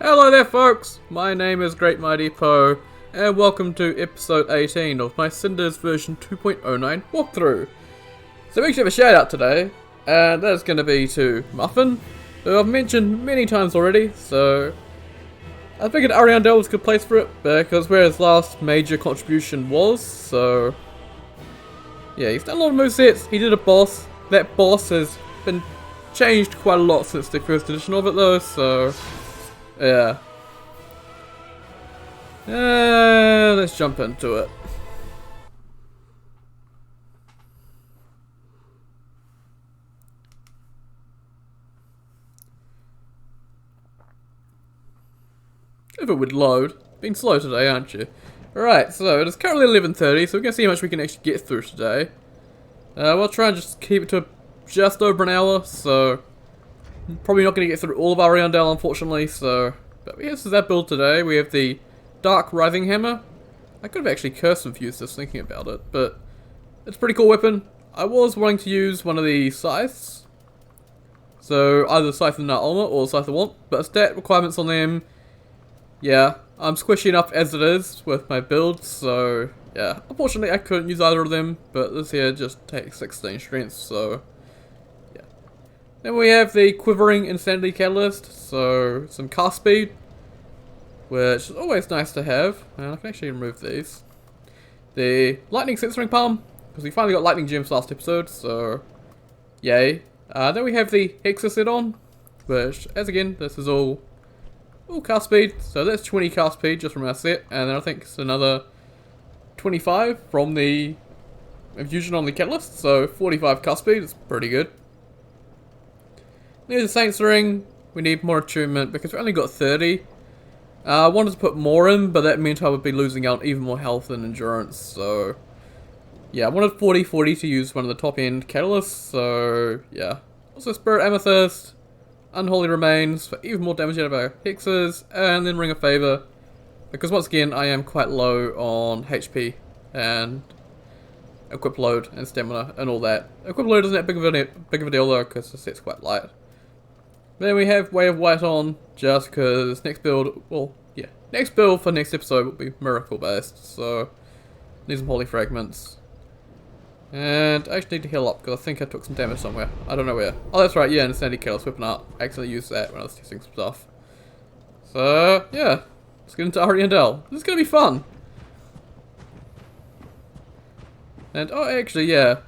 Hello there folks, my name is Great Mighty Poe, and welcome to episode 18 of my Cinders version 2.09 walkthrough. So we actually have a shout out today, and that is going to be to Muffin, who I've mentioned many times already, so I figured Ariandel was a good place for it, because where his last major contribution was, so yeah, he's done a lot of movesets, he did a boss, that boss has been changed quite a lot since the first edition of it though, so yeah. Let's jump into it. If it would load. Been slow today, aren't you? Alright, so it is currently 11:30, so we're going to see how much we can actually get through today. We'll try and just keep it to just over an hour, so probably not going to get through all of Ariandel, unfortunately, so but this is that build today. We have the Dark Writhing Hammer. I could have actually Curse Infused this thinking about it, but it's a pretty cool weapon. I was wanting to use one of the scythes, so either the Scythe of Nut Armor or the Scythe of Want, but stat requirements on them, yeah, I'm squishy enough as it is with my build, so yeah, unfortunately I couldn't use either of them, but this here just takes 16 strength, so then we have the Quivering Insanity Catalyst, so some cast speed, which is always nice to have, and I can actually remove these. The Lightning Censoring Palm, because we finally got Lightning Gems last episode, so yay. Then we have the Hexes set on, which, as again, this is all cast speed, so that's 20 cast speed just from our set, and then I think it's another 25 from the infusion on the Catalyst, so 45 cast speed is pretty good. There's a Saint's Ring. We need more attunement because we only got 30. I wanted to put more in, but that meant I would be losing out even more health and endurance. So, yeah, I wanted 40-40 to use one of the top end catalysts. So, yeah. Also, Spirit Amethyst, Unholy Remains for even more damage out of our hexes, and then Ring of Favor. Because once again, I am quite low on HP and equip load and stamina and all that. Equip load isn't that big of a deal though, because the set's quite light. Then we have Way of White on, just because next build, well, yeah, next build for next episode will be miracle based, so need some holy fragments. And I actually need to heal up, because I think I took some damage somewhere. I don't know where. Oh, that's right, yeah, Insanity Catalyst Weapon Art. I actually used that when I was testing some stuff. So, yeah, let's get into Ariandel. This is going to be fun. And, oh, actually, yeah.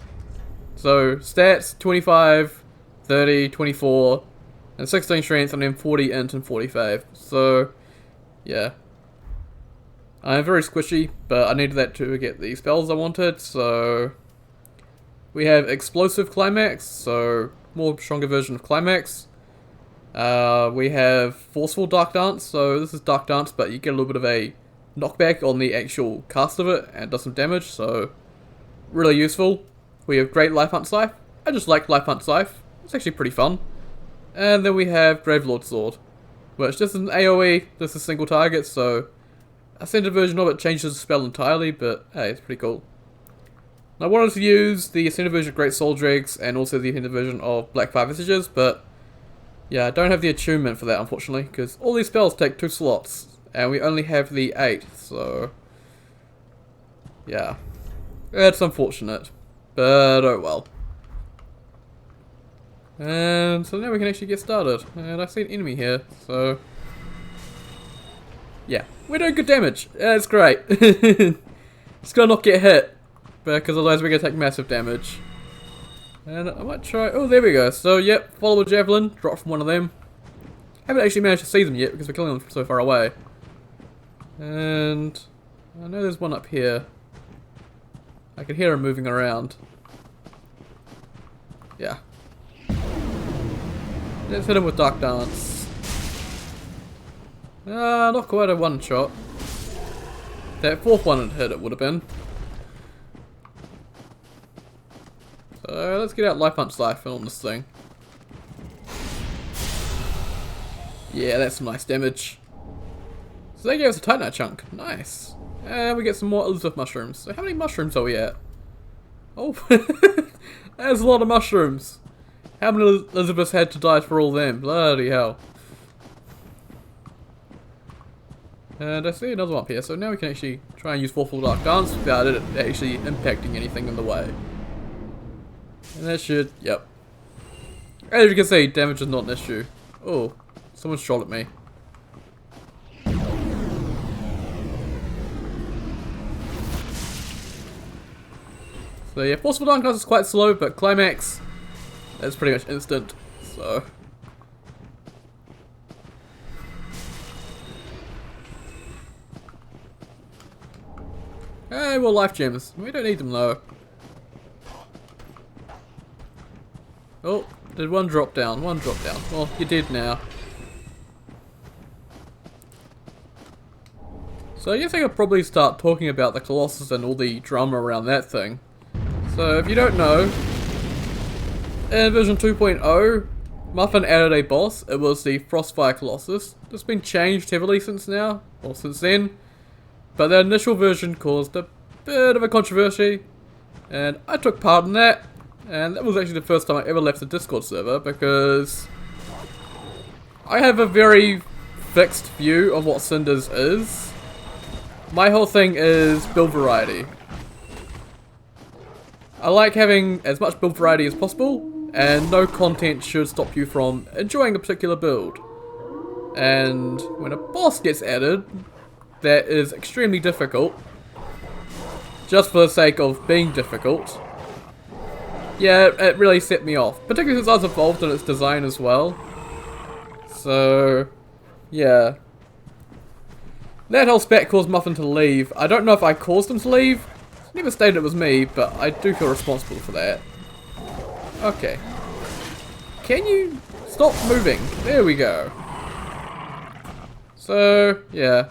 So, stats, 25, 30, 24, and 16 strength, and then 40 int and 45. So, yeah. I'm very squishy, but I needed that to get the spells I wanted, so we have Explosive Climax, so more stronger version of Climax. We have Forceful Dark Dance, so this is Dark Dance, but you get a little bit of a knockback on the actual cast of it, and it does some damage, so really useful. We have Great Life Hunt Scythe. I just like Life Hunt Scythe. It's actually pretty fun. And then we have Gravelord Sword, which this is an AoE, this is single target, so a Ascended version of it changes the spell entirely, but hey, it's pretty cool. And I wanted to use the Ascended version of Great Soul Dregs and also the Ascended version of Black Fire Visages, but yeah, I don't have the attunement for that unfortunately, because all these spells take 2 slots, and we only have the 8, so yeah, it's unfortunate, but oh well. And so now we can actually get started. And I see an enemy here, so yeah, we're doing good damage. That's great. Just gotta not get hit, because otherwise we're gonna take massive damage. And I might try. Oh, there we go. So yep, follow a javelin, drop from one of them. Haven't actually managed to see them yet because we're killing them from so far away. And I know there's one up here. I can hear him moving around. Yeah. Let's hit him with Dark Dance. Not quite a one shot. That fourth one had hit, it would have been. So let's get out Life Hunt Scythe on this thing. Yeah, that's some nice damage. So they gave us a Titanite chunk. Nice. And we get some more Elizabeth mushrooms. So how many mushrooms are we at? Oh, there's a lot of mushrooms. How many Elizabeths had to die for all them? Bloody hell. And I see another one up here, so now we can actually try and use Forceful Dark Dance without it actually impacting anything in the way. And that should, yep. As you can see, damage is not an issue. Oh, someone shot at me. So yeah, Forceful Dark Dance is quite slow, but Climax is pretty much instant, so... Hey, well, life gems. We don't need them though. Oh, did one drop down? One drop down. Well, you did now. So I guess I could probably start talking about the Colossus and all the drama around that thing. So if you don't know, in version 2.0, Muffin added a boss. It was the Frostfire Colossus. It's been changed heavily since now, or since then. But the initial version caused a bit of a controversy, and I took part in that, and that was actually the first time I ever left the Discord server, because I have a very fixed view of what Cinders is. My whole thing is build variety. I like having as much build variety as possible, and no content should stop you from enjoying a particular build. And when a boss gets added, that is extremely difficult, just for the sake of being difficult, yeah, it really set me off, particularly since I was involved in its design as well. So, yeah. That whole spat caused Muffin to leave. I don't know if I caused him to leave. Never stated it was me, but I do feel responsible for that. Okay. Can you stop moving? There we go. So, yeah.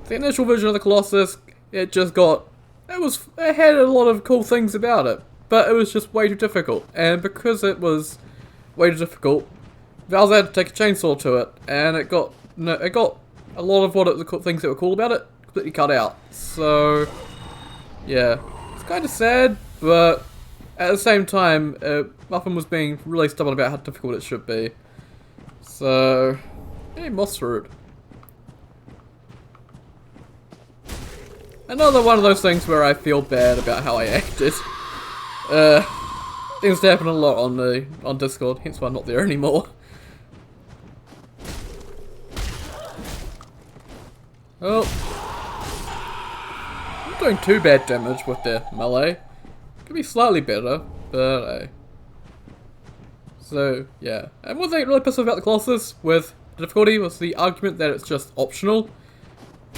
The initial version of the Colossus, it had a lot of cool things about it, but it was just way too difficult. And because it was way too difficult, Valve had to take a chainsaw to it, and it got a lot of the things that were cool about it completely cut out. So, yeah, it's kind of sad, but at the same time, Muffin was being really stubborn about how difficult it should be. So, hey, moss fruit. Another one of those things where I feel bad about how I acted. Things happen a lot on Discord, hence why I'm not there anymore. Oh. I'm not doing too bad damage with the melee. Could be slightly better, but so, yeah. And one thing that really pissed me about the Colossus with the difficulty was the argument that it's just optional.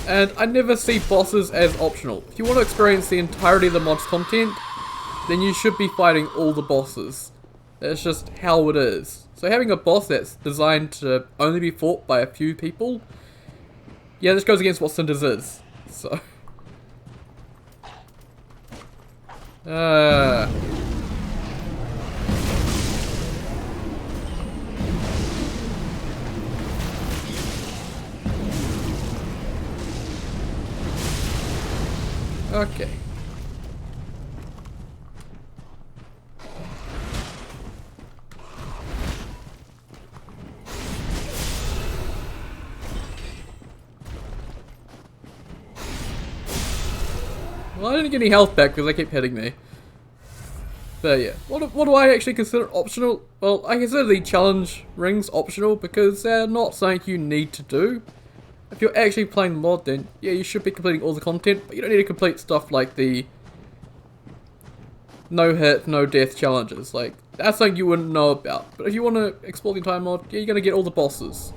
And I never see bosses as optional. If you want to experience the entirety of the mod's content, then you should be fighting all the bosses. That's just how it is. So having a boss that's designed to only be fought by a few people, yeah, this goes against what Cinders is. So, okay. Well, I didn't get any health back because they keep hitting me. But yeah, what do I actually consider optional? Well, I consider the challenge rings optional because they're not something you need to do. If you're actually playing the mod, then yeah, you should be completing all the content, but you don't need to complete stuff like the no hit, no death challenges. Like, that's something you wouldn't know about. But if you want to explore the entire mod, yeah, you're going to get all the bosses.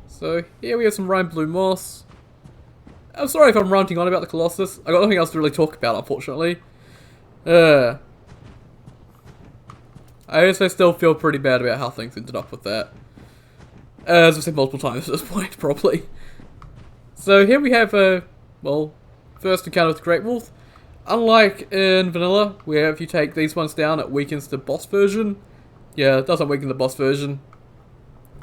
So, here we have some Rhyme Blue Moss. I'm sorry if I'm ranting on about the Colossus. I got nothing else to really talk about, unfortunately. I also still feel pretty bad about how things ended up with that. As I've said multiple times at this point, probably. So here we have well, first encounter with the Great Wolf. Unlike in Vanilla, where if you take these ones down, it weakens the boss version. Yeah, it doesn't weaken the boss version.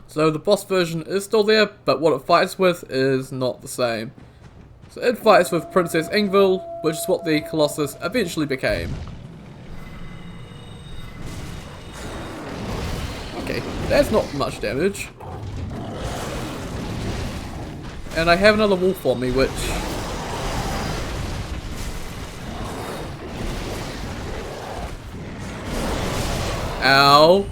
So the boss version is still there, but what it fights with is not the same. So it fights with Princess Ingvill, which is what the Colossus eventually became. Okay, that's not much damage. And I have another wolf on me, which... Ow.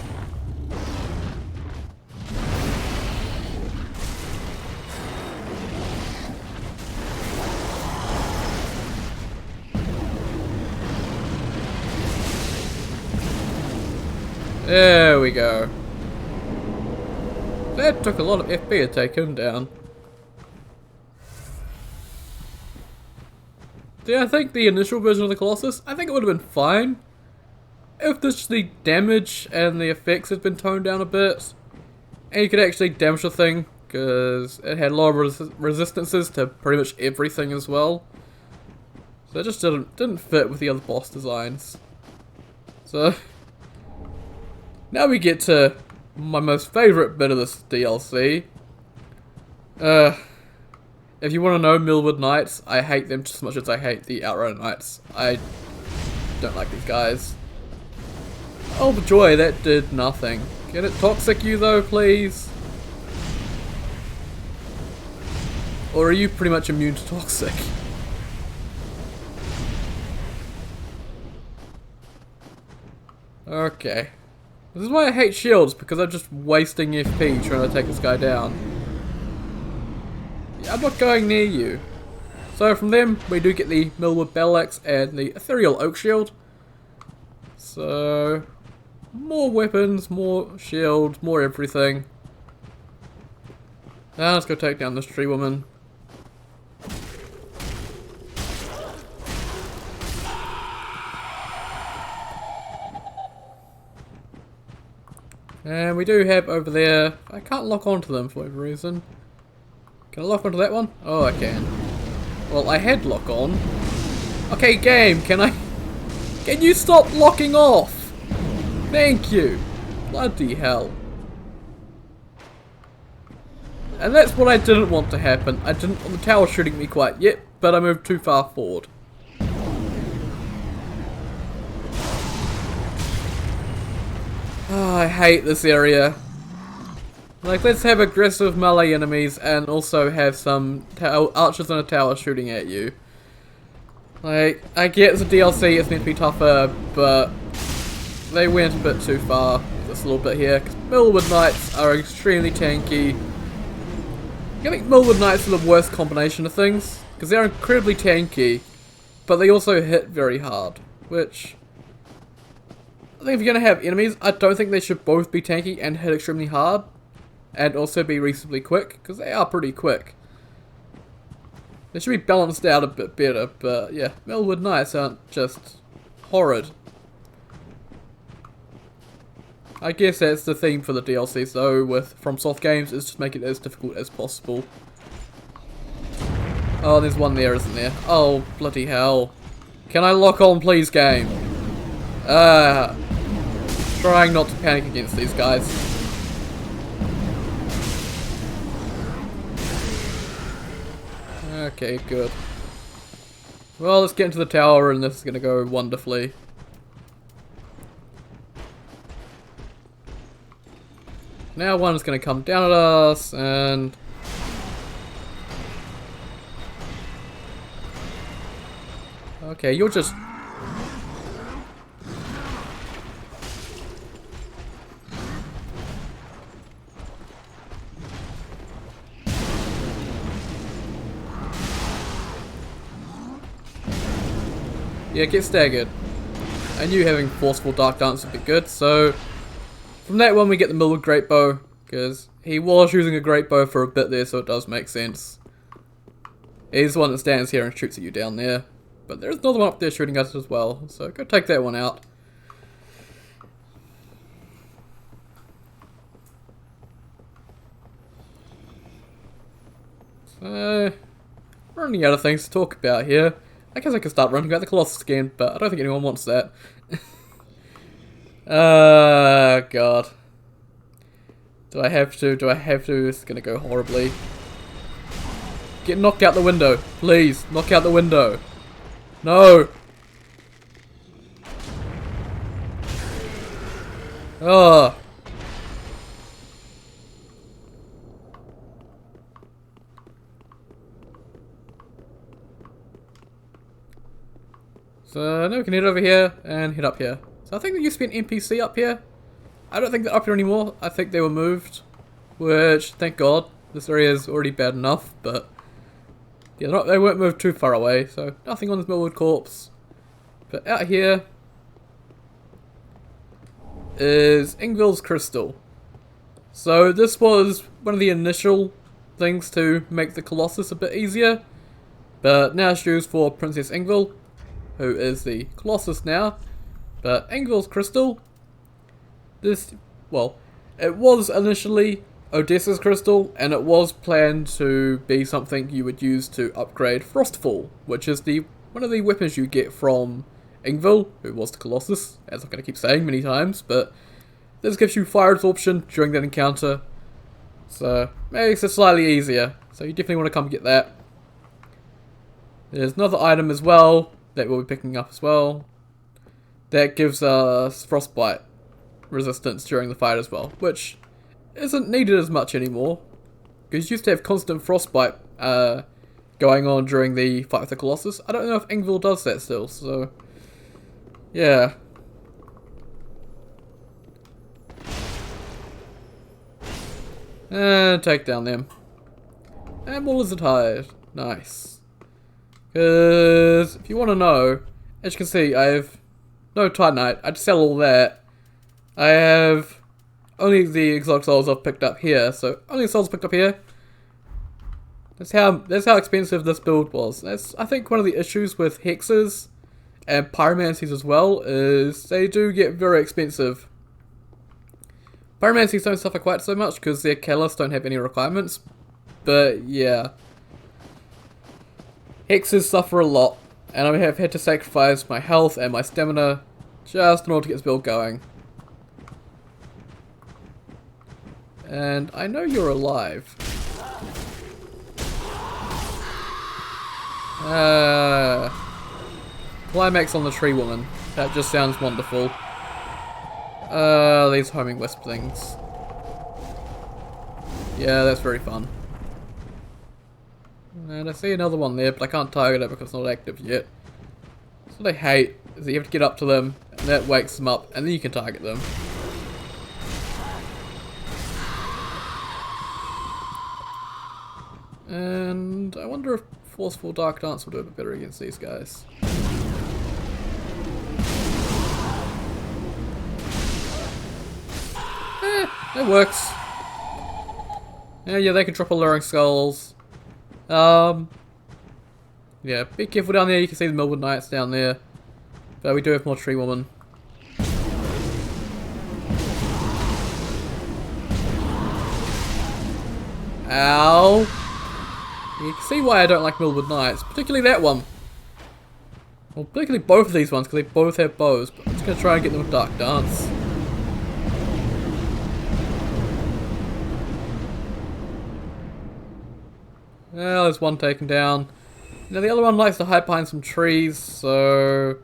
There we go. That took a lot of FP to take him down. Yeah, I think the initial version of the Colossus, I think it would have been fine if the damage and the effects had been toned down a bit, and you could actually damage the thing, because it had a lot of resistances to pretty much everything as well. So it just didn't fit with the other boss designs. So now we get to my most favourite bit of this DLC. If you want to know Millwood Knights, I hate them just as much as I hate the Outrider Knights. I don't like these guys. Oh joy, that did nothing. Can it toxic you though, please? Or are you pretty much immune to toxic? Okay. This is why I hate shields, because I'm just wasting FP trying to take this guy down. Yeah, I'm not going near you. So from them, we do get the Millwood Battle Axe and the Ethereal Oak Shield. So, more weapons, more shields, more everything. Now let's go take down this tree woman. And we do have over there, I can't lock onto them for whatever reason. Can I lock onto that one? Oh, I can. Well, I had lock on. Okay, game, can you stop locking off? Thank you. Bloody hell. And that's what I didn't want to happen. I didn't want the tower shooting me quite yet, but I moved too far forward. Oh, I hate this area. Like, let's have aggressive melee enemies and also have some archers in a tower shooting at you. Like, I get it's a DLC, it's meant to be tougher, but they went a bit too far this little bit here, because Millwood Knights are extremely tanky. I think Millwood Knights are the worst combination of things, because they're incredibly tanky, but they also hit very hard, which... I think if you're going to have enemies, I don't think they should both be tanky and hit extremely hard, and also be reasonably quick, because they are pretty quick. They should be balanced out a bit better, but yeah, Millwood Knights aren't just horrid. I guess that's the theme for the DLCs though, with FromSoft games, is just make it as difficult as possible. Oh, there's one there, isn't there? Oh, bloody hell. Can I lock on, please, game? Trying not to panic against these guys. Okay, good. Well, let's get into the tower and this is going to go wonderfully. Now one's going to come down at us and... Okay, you're just... Yeah, get staggered. I knew having Forceful Dark Dance would be good, so... From that one we get the Millwood Great Bow, because he was using a Great Bow for a bit there, so it does make sense. He's the one that stands here and shoots at you down there. But there's another one up there shooting at us as well, so go take that one out. So... We're running out of things to talk about here. I guess I could start running about the Colossus again, but I don't think anyone wants that. God. Do I have to? Do I have to? It's gonna go horribly. Get knocked out the window. Please, knock out the window. No! Oh. So now we can head over here and head up here. So I think there used to be an NPC up here. I don't think they're up here anymore. I think they were moved. Which, thank God, this area is already bad enough, but yeah, they weren't moved too far away, so nothing on this Millwood corpse. But out here is Ingvill's Crystal. So this was one of the initial things to make the Colossus a bit easier, but now it's used for Princess Ingvill, who is the Colossus now. But Ingvill's Crystal, it was initially Odessa's Crystal, and it was planned to be something you would use to upgrade Frostful, which is one of the weapons you get from Ingvill, who was the Colossus, as I'm going to keep saying many times, but this gives you fire absorption during that encounter, so makes it slightly easier, so you definitely want to come get that. There's another item as well that we'll be picking up as well, that gives us frostbite resistance during the fight as well, which isn't needed as much anymore, because you used to have constant frostbite going on during the fight with the Colossus. I don't know if Ingvill does that still, so yeah. And take down them. And more lizard hide. Nice. Because if you want to know, as you can see, I have no Titanite. I just sell all that. I have only the exotic souls I've picked up here, so only souls picked up here. That's how expensive this build was. That's, I think, one of the issues with Hexes and Pyromancies as well, is they do get very expensive. Pyromancies don't suffer quite so much because their catalysts don't have any requirements, but yeah. Hexes suffer a lot, and I have had to sacrifice my health and my stamina just in order to get this build going. And I know you're alive. Climax on the tree woman. That just sounds wonderful. These homing wisp things. Yeah, that's very fun. And I see another one there, but I can't target it because it's not active yet. That's what I hate, is that you have to get up to them, and that wakes them up, and then you can target them. And I wonder if Forceful Dark Dance will do a bit better against these guys. It works. Yeah, they can drop alluring skulls. Yeah, be careful down there. You can see the Millwood Knights down there. But we do have more Tree Woman. Ow! You can see why I don't like Millwood Knights, particularly that one. Well, particularly both of these ones, because they both have bows, but I'm just going to try and get them with Dark Dance. Well, there's one taken down. Now the other one likes to hide behind some trees, so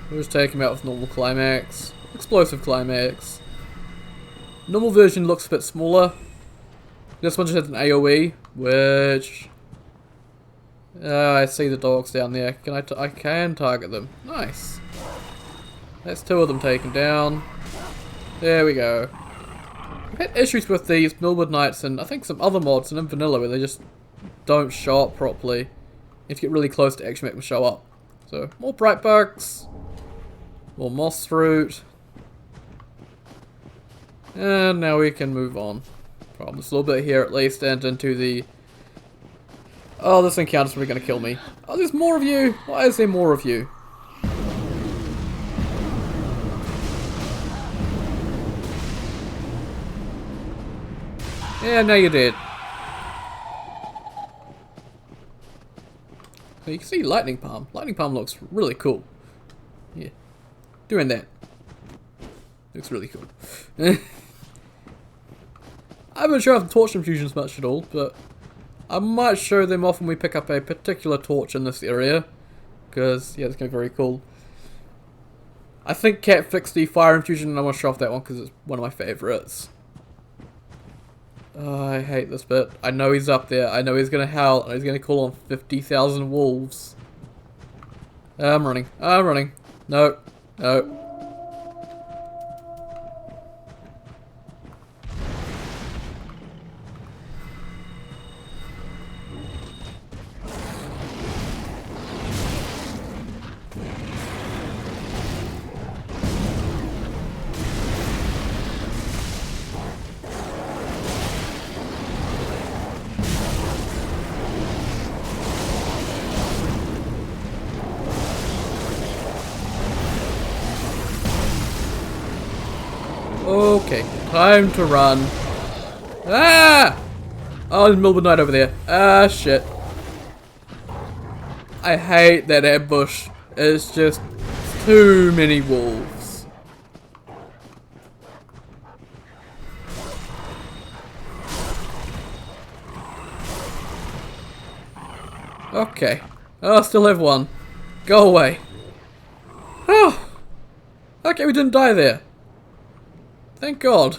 we'll just take him out with normal Climax. Explosive Climax. Normal version looks a bit smaller. This one just has an AoE, which... I see the dogs down there. I can target them. Nice. That's two of them taken down. There we go. I've had issues with these Millwood Knights and I think some other mods in vanilla where they just don't show up properly. You have to get really close to actually make them show up. So, more bright bugs. More moss fruit. And now we can move on. From this little bit here at least, and into the... Oh, this encounter's really going to kill me. Oh, there's more of you! Why is there more of you? Yeah, now you're dead. So you can see Lightning Palm. Lightning Palm looks really cool. Yeah. Doing that. Looks really cool. I haven't shown off torch infusions much at all, but I might show them off when we pick up a particular torch in this area. Because, yeah, it's going to be very cool. I think Cat fixed the fire infusion and I want to show off that one because it's one of my favourites. Oh, I hate this bit. I know he's up there. I know he's going to howl and he's going to call on 50,000 wolves. I'm running. I'm running. No. No. Okay, time to run. Ah! Oh, there's Millwood Knight over there. Ah, shit. I hate that ambush. It's just too many wolves. Okay. Oh, I still have one. Go away. Oh! Okay, we didn't die there. Thank God.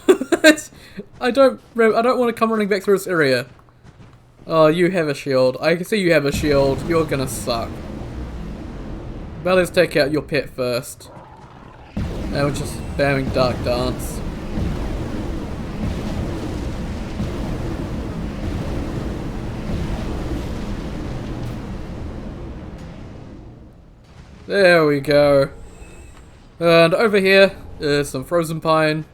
I don't want to come running back through this area. Oh, you have a shield. I can see you have a shield. You're gonna suck. But let's take out your pet first. And we're just spamming Dark Dance. There we go. And over here is some frozen pine.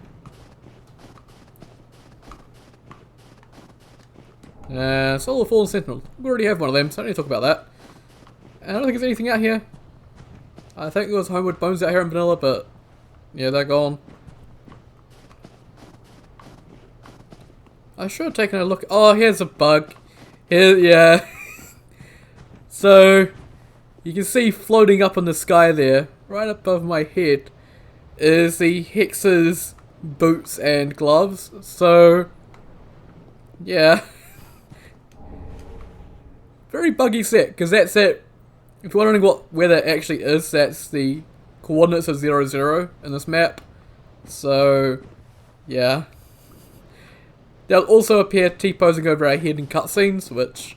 Soul of Fallen Sentinel. We already have one of them, so I don't need to talk about that. And I don't think there's anything out here. I think there was Homeward Bones out here in vanilla, but yeah, they're gone. I should have taken a look. Oh, here's a bug. Here, yeah. So, you can see floating up in the sky there, right above my head, is the Hexes boots and gloves. So, yeah. Very buggy set, because that's it. If you're wondering where that actually is, that's the coordinates of 0, 0 in this map. So, yeah. They'll also appear T-posing over our head in cutscenes, which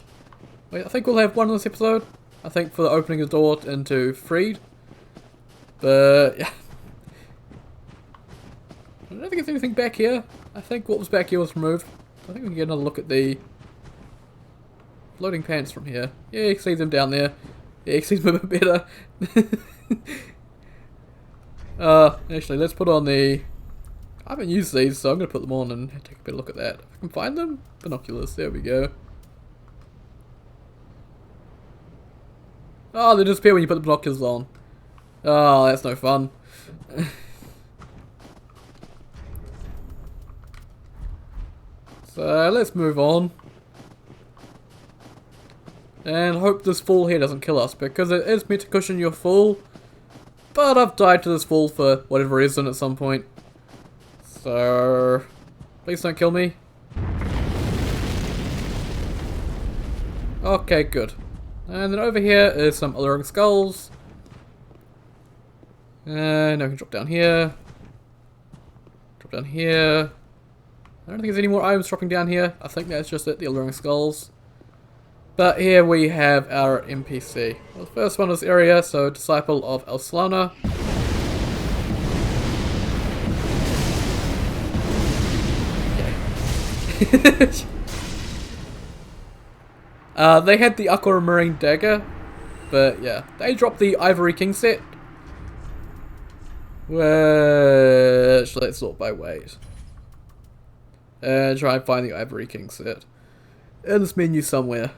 I think we'll have one in this episode. I think for the opening of the door into Freed. But, yeah. I don't think there's anything back here. I think what was back here was removed. I think we can get another look at the floating pants from here. Yeah, you can see them down there. Yeah, you can see them a bit better. Actually, let's put on the... I haven't used these, so I'm going to put them on and take a better look at that. If I can find them. Binoculars, there we go. Oh, they disappear when you put the binoculars on. Oh, that's no fun. So, let's move on. And hope this fall here doesn't kill us, because it is meant to cushion your fall. But I've died to this fall for whatever reason at some point. So, please don't kill me. Okay, good. And then over here is some alluring skulls. And I can drop down here. Drop down here. I don't think there's any more items dropping down here. I think that's just it, the alluring skulls. But here we have our NPC. Well, the first one is area, so Disciple of Elslana. They had the Aquamarine Dagger, but yeah, they dropped the Ivory King set. Which, let's sort by weight. And try and find the Ivory King set in this menu somewhere.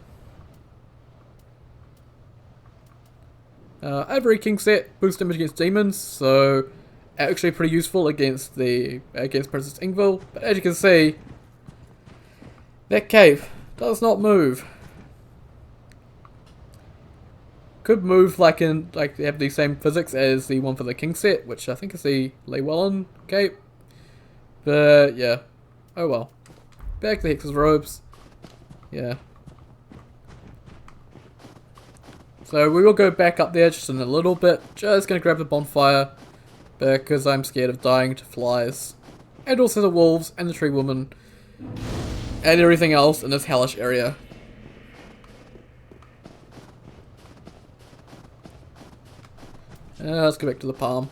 Ivory King set, boost damage against demons, so actually pretty useful against Princess Ingvill. But as you can see, that cave does not move. Could move like they have the same physics as the one for the King set, which I think is the Llewellyn cape. But yeah, oh well. Back to the Hexes robes. Yeah. So we will go back up there just in a little bit. Just gonna grab the bonfire because I'm scared of dying to flies. And also the wolves and the tree woman. And everything else in this hellish area. Let's go back to the palm.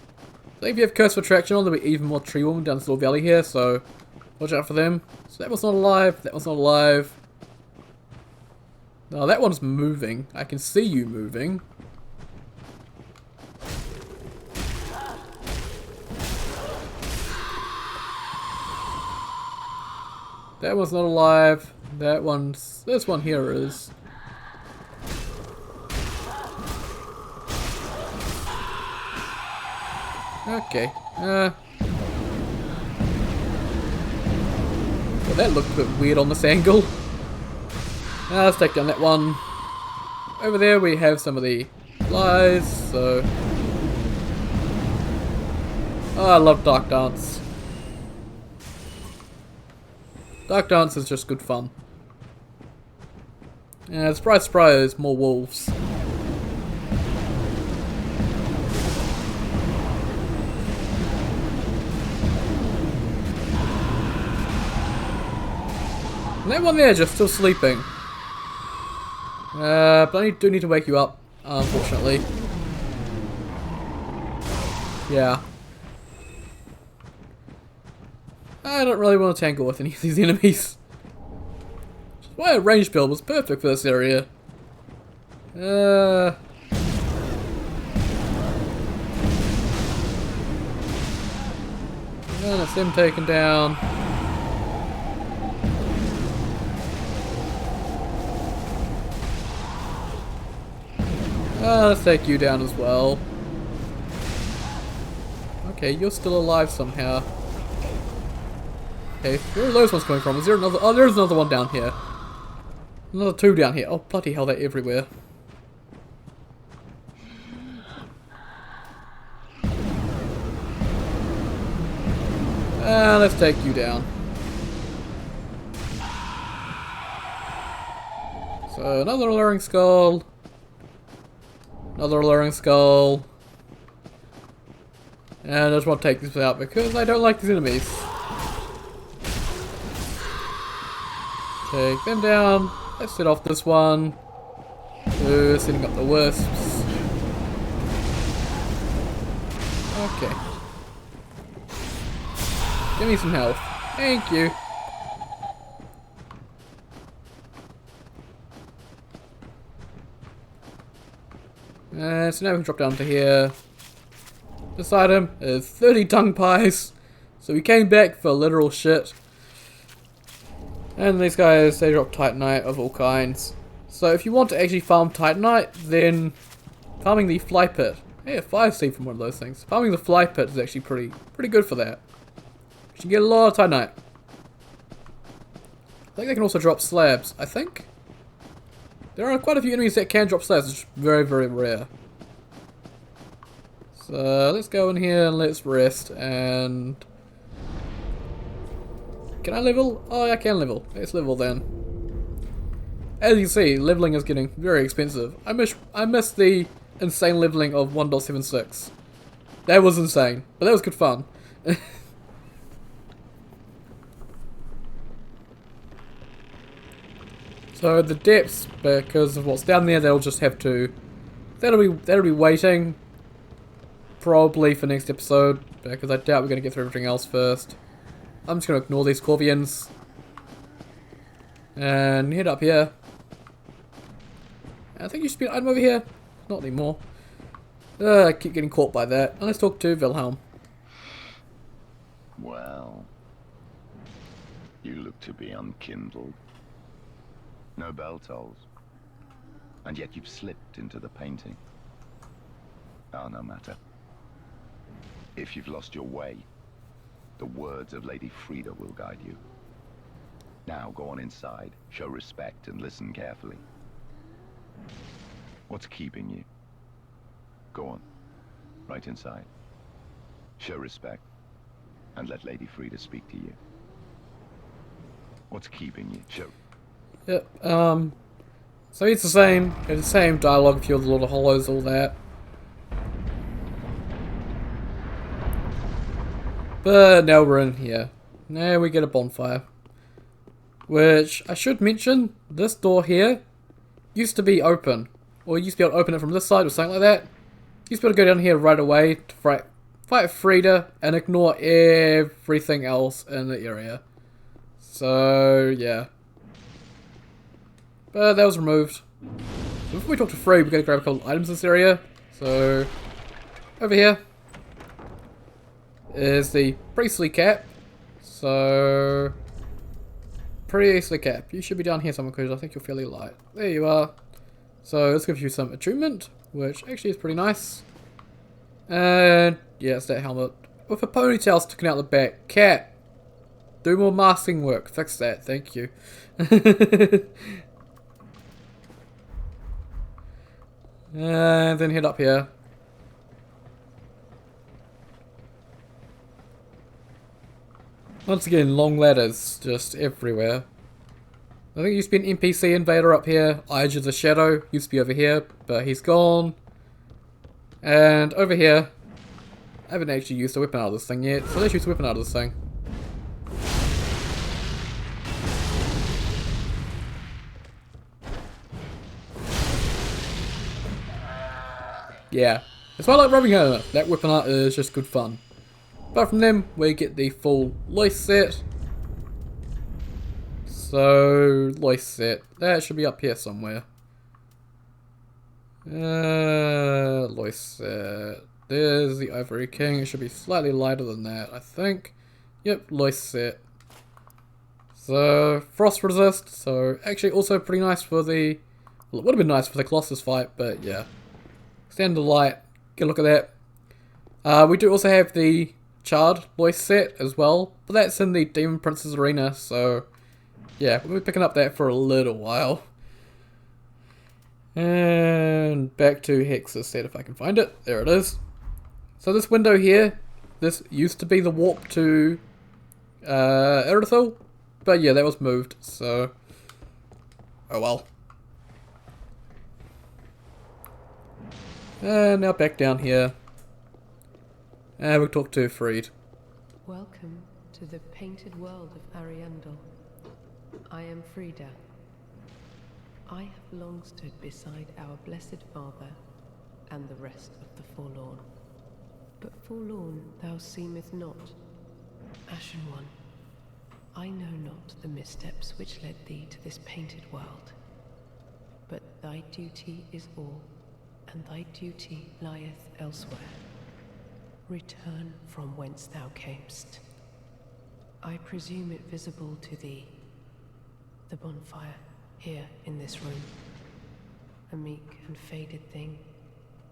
I think if you have Curse of Attraction on, there'll be even more tree women down this little valley here, so watch out for them. So that one's not alive, that one's not alive. No, that one's moving. I can see you moving. That one's not alive. That one's... This one here is. Okay. Well, that looked a bit weird on this angle. Let's take down that one. Over there we have some of the flies, so... Oh, I love Dark Dance. Dark Dance is just good fun. Yeah, surprise, surprise, more wolves. And that one there just still sleeping. But I do need to wake you up, unfortunately. Yeah. I don't really want to tangle with any of these enemies. Which is why a ranged build was perfect for this area. And it's them taken down. Let's take you down as well. Okay, you're still alive somehow. Okay, where are those ones coming from? Is there another? Oh, there's another one down here. Another two down here. Oh, bloody hell, they're everywhere. Let's take you down. So, another alluring skull. Another alluring skull. And I just want to take this out because I don't like these enemies. Take them down. Let's set off this one. Setting up the wisps. Okay. Give me some health. Thank you. So now we can drop down to here. This item is 30 tongue pies. So we came back for literal shit. And these guys, they drop Titanite of all kinds. So if you want to actually farm Titanite, then farming the fly pit. Yeah, 5 seed from one of those things. Farming the fly pit is actually pretty good for that. You can get a lot of Titanite. I think they can also drop slabs, I think. There are quite a few enemies that can drop slabs, it's very, very rare. So let's go in here and let's rest and... Can I level? Oh, I can level. Let's level then. As you see, leveling is getting very expensive. I missed the insane leveling of 1.76. That was insane, but that was good fun. So the depths, because of what's down there, they'll just have to... That'll be waiting. Probably for next episode, because I doubt we're going to get through everything else first. I'm just going to ignore these Corvians. And head up here. I think you should be an item over here. Not anymore. I keep getting caught by that. And let's talk to Wilhelm. Well, you look to be unkindled. No bell tolls. And yet you've slipped into the painting. Oh, no matter. If you've lost your way, the words of Lady Frida will guide you. Now go on inside, show respect and listen carefully. What's keeping you? Go on, right inside. Show respect and let Lady Frida speak to you. What's keeping you? Show. Yep, so it's the same dialogue, Field of the Lord of Hollows, all that. But now we're in here. Now we get a bonfire. Which, I should mention, this door here used to be open. Or you used to be able to open it from this side or something like that. He's got to go down here right away to fight Frida and ignore everything else in the area. So, yeah. But that was removed. So before we talk to Frey, we gotta grab a couple items in this area. So, over here is the Priestly Cap. So, Priestly Cap. You should be down here somewhere because I think you're fairly light. There you are. So, this gives you some attunement, which actually is pretty nice. And, yeah, it's that helmet. With a ponytail sticking out the back. Cat! Do more masking work. Fix that. Thank you. And then head up here. Once again, long ladders just everywhere. I think there used to be an NPC invader up here. Aisha the Shadow used to be over here, but he's gone. And over here, I haven't actually used a weapon out of this thing yet, so let's use a weapon out of this thing. Yeah, it's why I like rubbing her. That weapon art is just good fun. Apart from them, we get the full Lois set. So, Lois set. That should be up here somewhere. Lois set. There's the Ivory King. It should be slightly lighter than that, I think. Yep, Lois set. So, Frost Resist. So, actually also pretty nice for the... Well, it would have been nice for the Colossus fight, but yeah. Stand the light. Get a look at that. We do also have the Charred Lois set as well, but that's in the Demon Prince's arena, so yeah, we'll be picking up that for a little while. And back to Hexes set if I can find it. There it is. So this window here, this used to be the warp to Ariandel, but yeah, that was moved, so oh well. And now back down here. And we'll talk to Fried. Welcome to the painted world of Ariandel. I am Frida. I have long stood beside our blessed father and the rest of the forlorn. But forlorn thou seemeth not, Ashen One. I know not the missteps which led thee to this painted world. But thy duty is all, and thy duty lieth elsewhere. Return from whence thou camest. I presume it visible to thee, the bonfire here in this room. A meek and faded thing,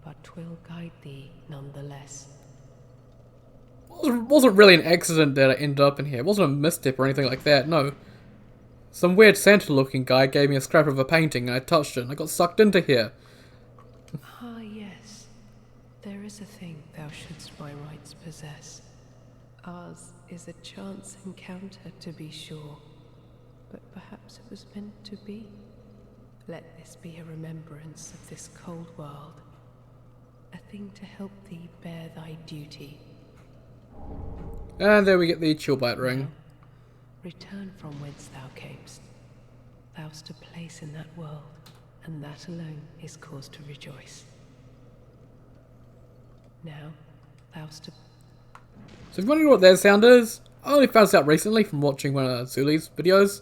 but 'twill guide thee nonetheless. It wasn't really an accident that I ended up in here. It wasn't a misstep or anything like that, no. Some weird Santa looking guy gave me a scrap of a painting and I touched it and I got sucked into here. Ah, yes. There is a thing thou shouldst by rights possess. Ours is a chance encounter, to be sure, but perhaps it was meant to be. Let this be a remembrance of this cold world, a thing to help thee bear thy duty. And there we get the Chillbite ring. Return from whence thou camest. Thou'st a place in that world, and that alone is cause to rejoice. Now, thou'st a... So if you're wondering what that sound is, I only found this out recently from watching one of Zuli's videos.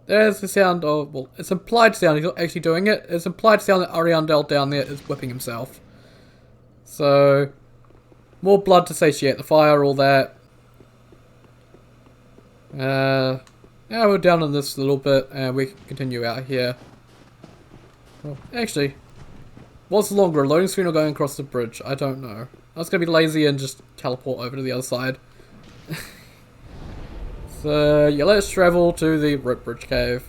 There's the sound of, well, it's implied sound, he's not actually doing it. It's implied sound that Ariandel down there is whipping himself. So, more blood to satiate the fire, all that. Yeah, we're down on this a little bit, and we can continue out here. Well, actually, what's longer, a loading screen or going across the bridge? I don't know. I was going to be lazy and just teleport over to the other side. So, yeah, let's travel to the Rip Bridge Cave.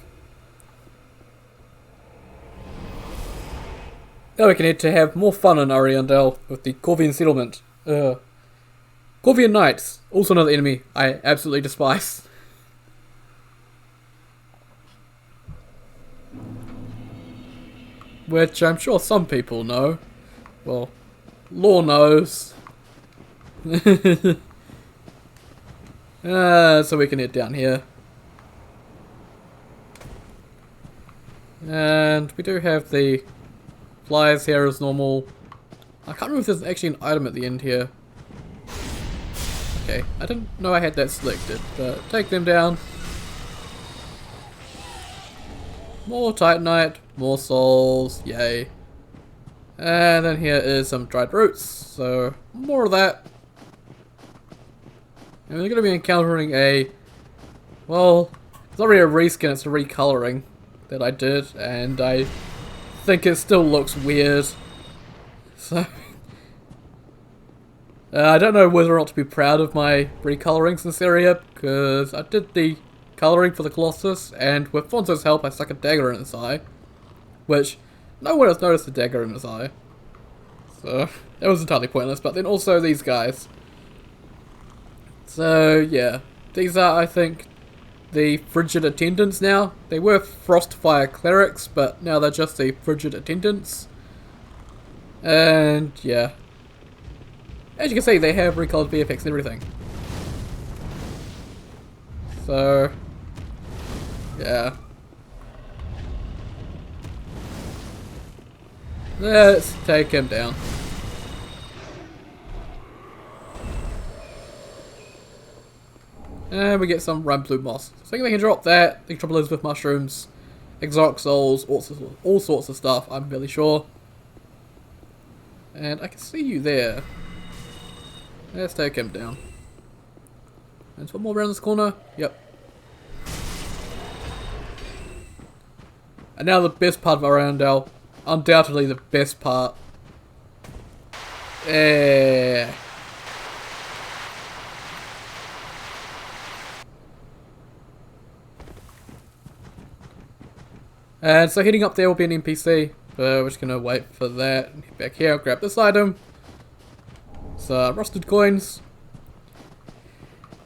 Now we can head to have more fun in Ariandel with the Korvian Settlement. Corvian Knights, also another enemy I absolutely despise. Which I'm sure some people know. Well, Law knows. So we can head down here. And we do have the flyers here as normal. I can't remember if there's actually an item at the end here. Okay, I didn't know I had that selected, but take them down. More Titanite, more souls, yay. And then here is some dried roots, so more of that. And we're going to be encountering a, well, it's not really a reskin, it's a recoloring that I did, and I think it still looks weird. So, I don't know whether or not to be proud of my recolorings in this area, because I did the colouring for the Colossus, and with Fonzo's help I stuck a dagger in his eye, which no one has noticed the dagger in his eye. So, that was entirely pointless, but then also these guys. So, yeah, these are, I think, the Frigid Attendants now. They were Frostfire Clerics, but now they're just the Frigid Attendants. And, yeah. As you can see, they have recolored VFX and everything. So, yeah. Let's take him down. And we get some Rampant moss. So I think they can drop that. They can drop Elizabeth mushrooms, exotic souls, all sorts of stuff, I'm fairly sure. And I can see you there. Let's take him down. There's one more around this corner. Yep. And now the best part of Ariandel. Undoubtedly the best part. And so heading up there will be an NPC. We're just gonna wait for that. Head back here, grab this item. So rusted coins.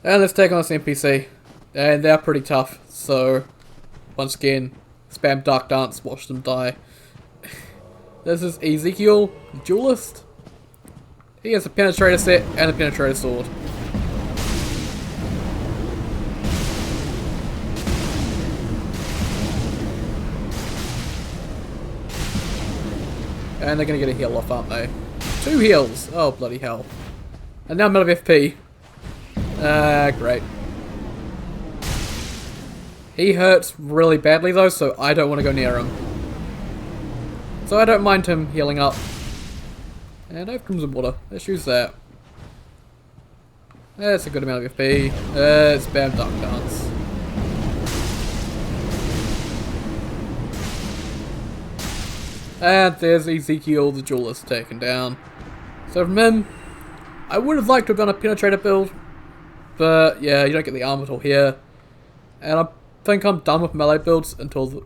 And let's take on this NPC. And they're pretty tough. So once again, spam Dark Dance, watch them die. This is Ezekiel, the duelist. He has a penetrator set and a penetrator sword. And they're gonna get a heal off, aren't they? 2 heals! Oh, bloody hell. And now I'm out of FP. Great. He hurts really badly though, so I don't want to go near him. So I don't mind him healing up. And I have Crimson Water. Let's use that. That's a good amount of FP. Spam Dark Dance. And there's Ezekiel the duelist taken down. So from him, I would have liked to have done a penetrator build. But yeah, you don't get the armor tool here. And I think I'm done with melee builds until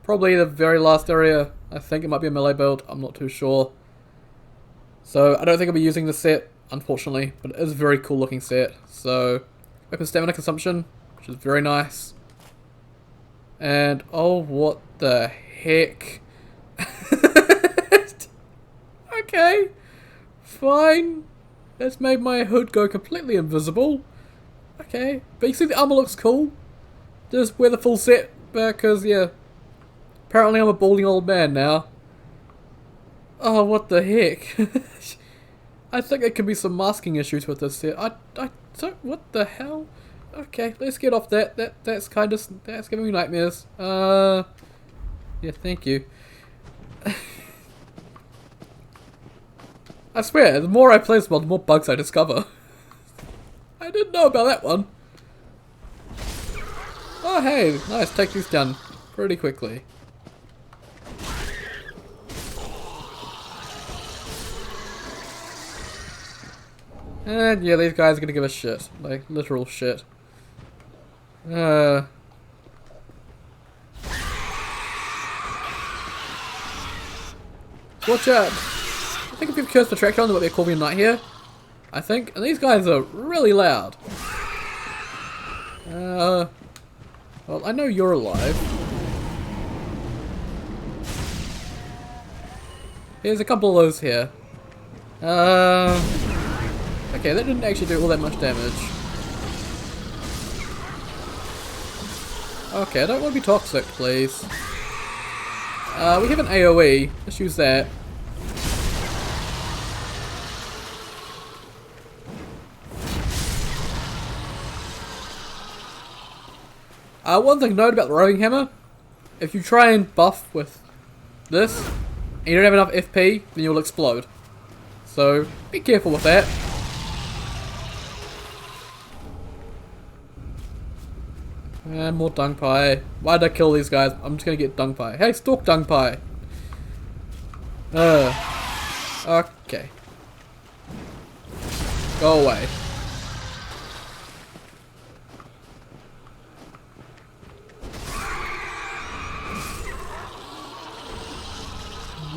probably the very last area. I think it might be a melee build, I'm not too sure. So I don't think I'll be using this set, unfortunately, but it is a very cool looking set. So, weapon stamina consumption, which is very nice. And, oh, what the heck. Okay, fine. That's made my hood go completely invisible. Okay, but you see the armor looks cool. Just wear the full set, because, yeah. Apparently I'm a balding old man now. Oh, what the heck. I think there could be some masking issues with this set. I don't, what the hell? Okay, let's get off that. That's giving me nightmares. Yeah, thank you. I swear, the more I play this mod, the more bugs I discover. I didn't know about that one. Oh, hey, nice, take these down pretty quickly. And yeah, these guys are gonna give us shit. Like, literal shit. Watch out! I think if you've cursed the tractor on, there might be a Corvian Knight here. I think. And these guys are really loud. Well, I know you're alive. Here's a couple of those here. Okay, that didn't actually do all that much damage. Okay, I don't want to be toxic, please. We have an AoE. Let's use that. One thing to note about the roving hammer, if you try and buff with this, and you don't have enough FP, then you'll explode. So, be careful with that. And more dung pie. Why did I kill these guys? I'm just gonna get dung pie. Hey, stalk dung pie. Okay. Go away.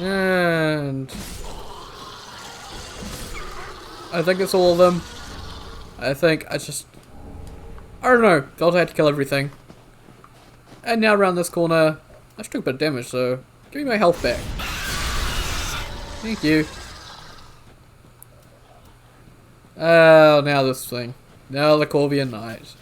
And I think it's all of them. I don't know, felt I had to kill everything. And now around this corner, I just took a bit of damage, so give me my health back. Thank you. Oh, now this thing. Now the Corvian Knight.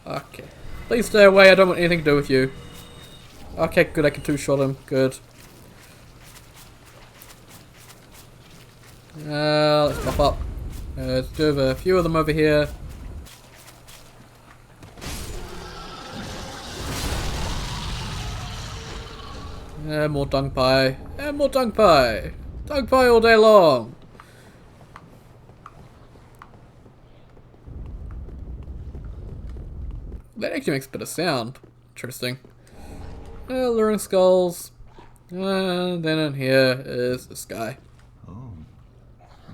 Okay. Please stay away, I don't want anything to do with you. Okay, good, I can two-shot him. Good. Let's pop up. Let's do a few of them over here. More dung pie. And more dung pie. Dung pie all day long. That actually makes a bit of sound. Interesting. Luring skulls. And then in here is this guy. Oh,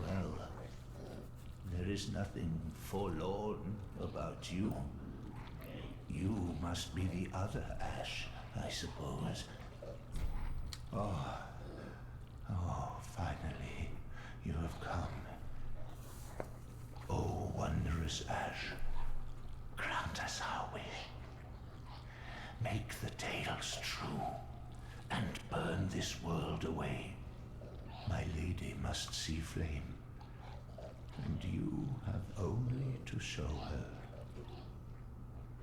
well, there is nothing forlorn about you. You must be the other Ash, I suppose. Oh, finally, you have come. Oh, wondrous Ash, grant us our wish. Make the tales true, and burn this world away. My lady must see flame, and you have only to show her.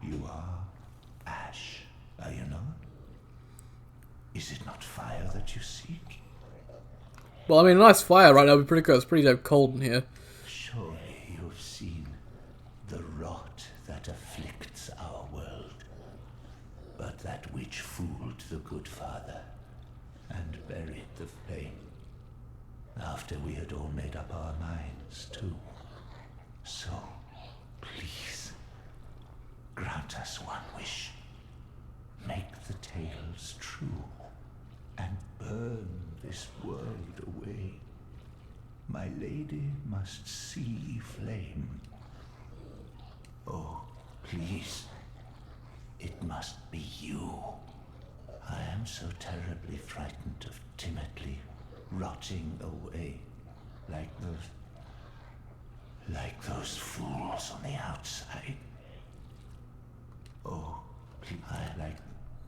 You are Ash, are you not? Is it not fire that you seek? Well, I mean, a nice fire right now would be pretty good. It's pretty damn cold in here. Surely you have seen the rot that afflicts our world, but that which fooled the good father and buried the flame, after we had all made up our minds too. So, please, grant us one wish. Make the tales true, and burn this world away. My lady must see flame. Oh, please, it must be you. I am so terribly frightened of timidly rotting away like those fools on the outside. Oh, please, I like...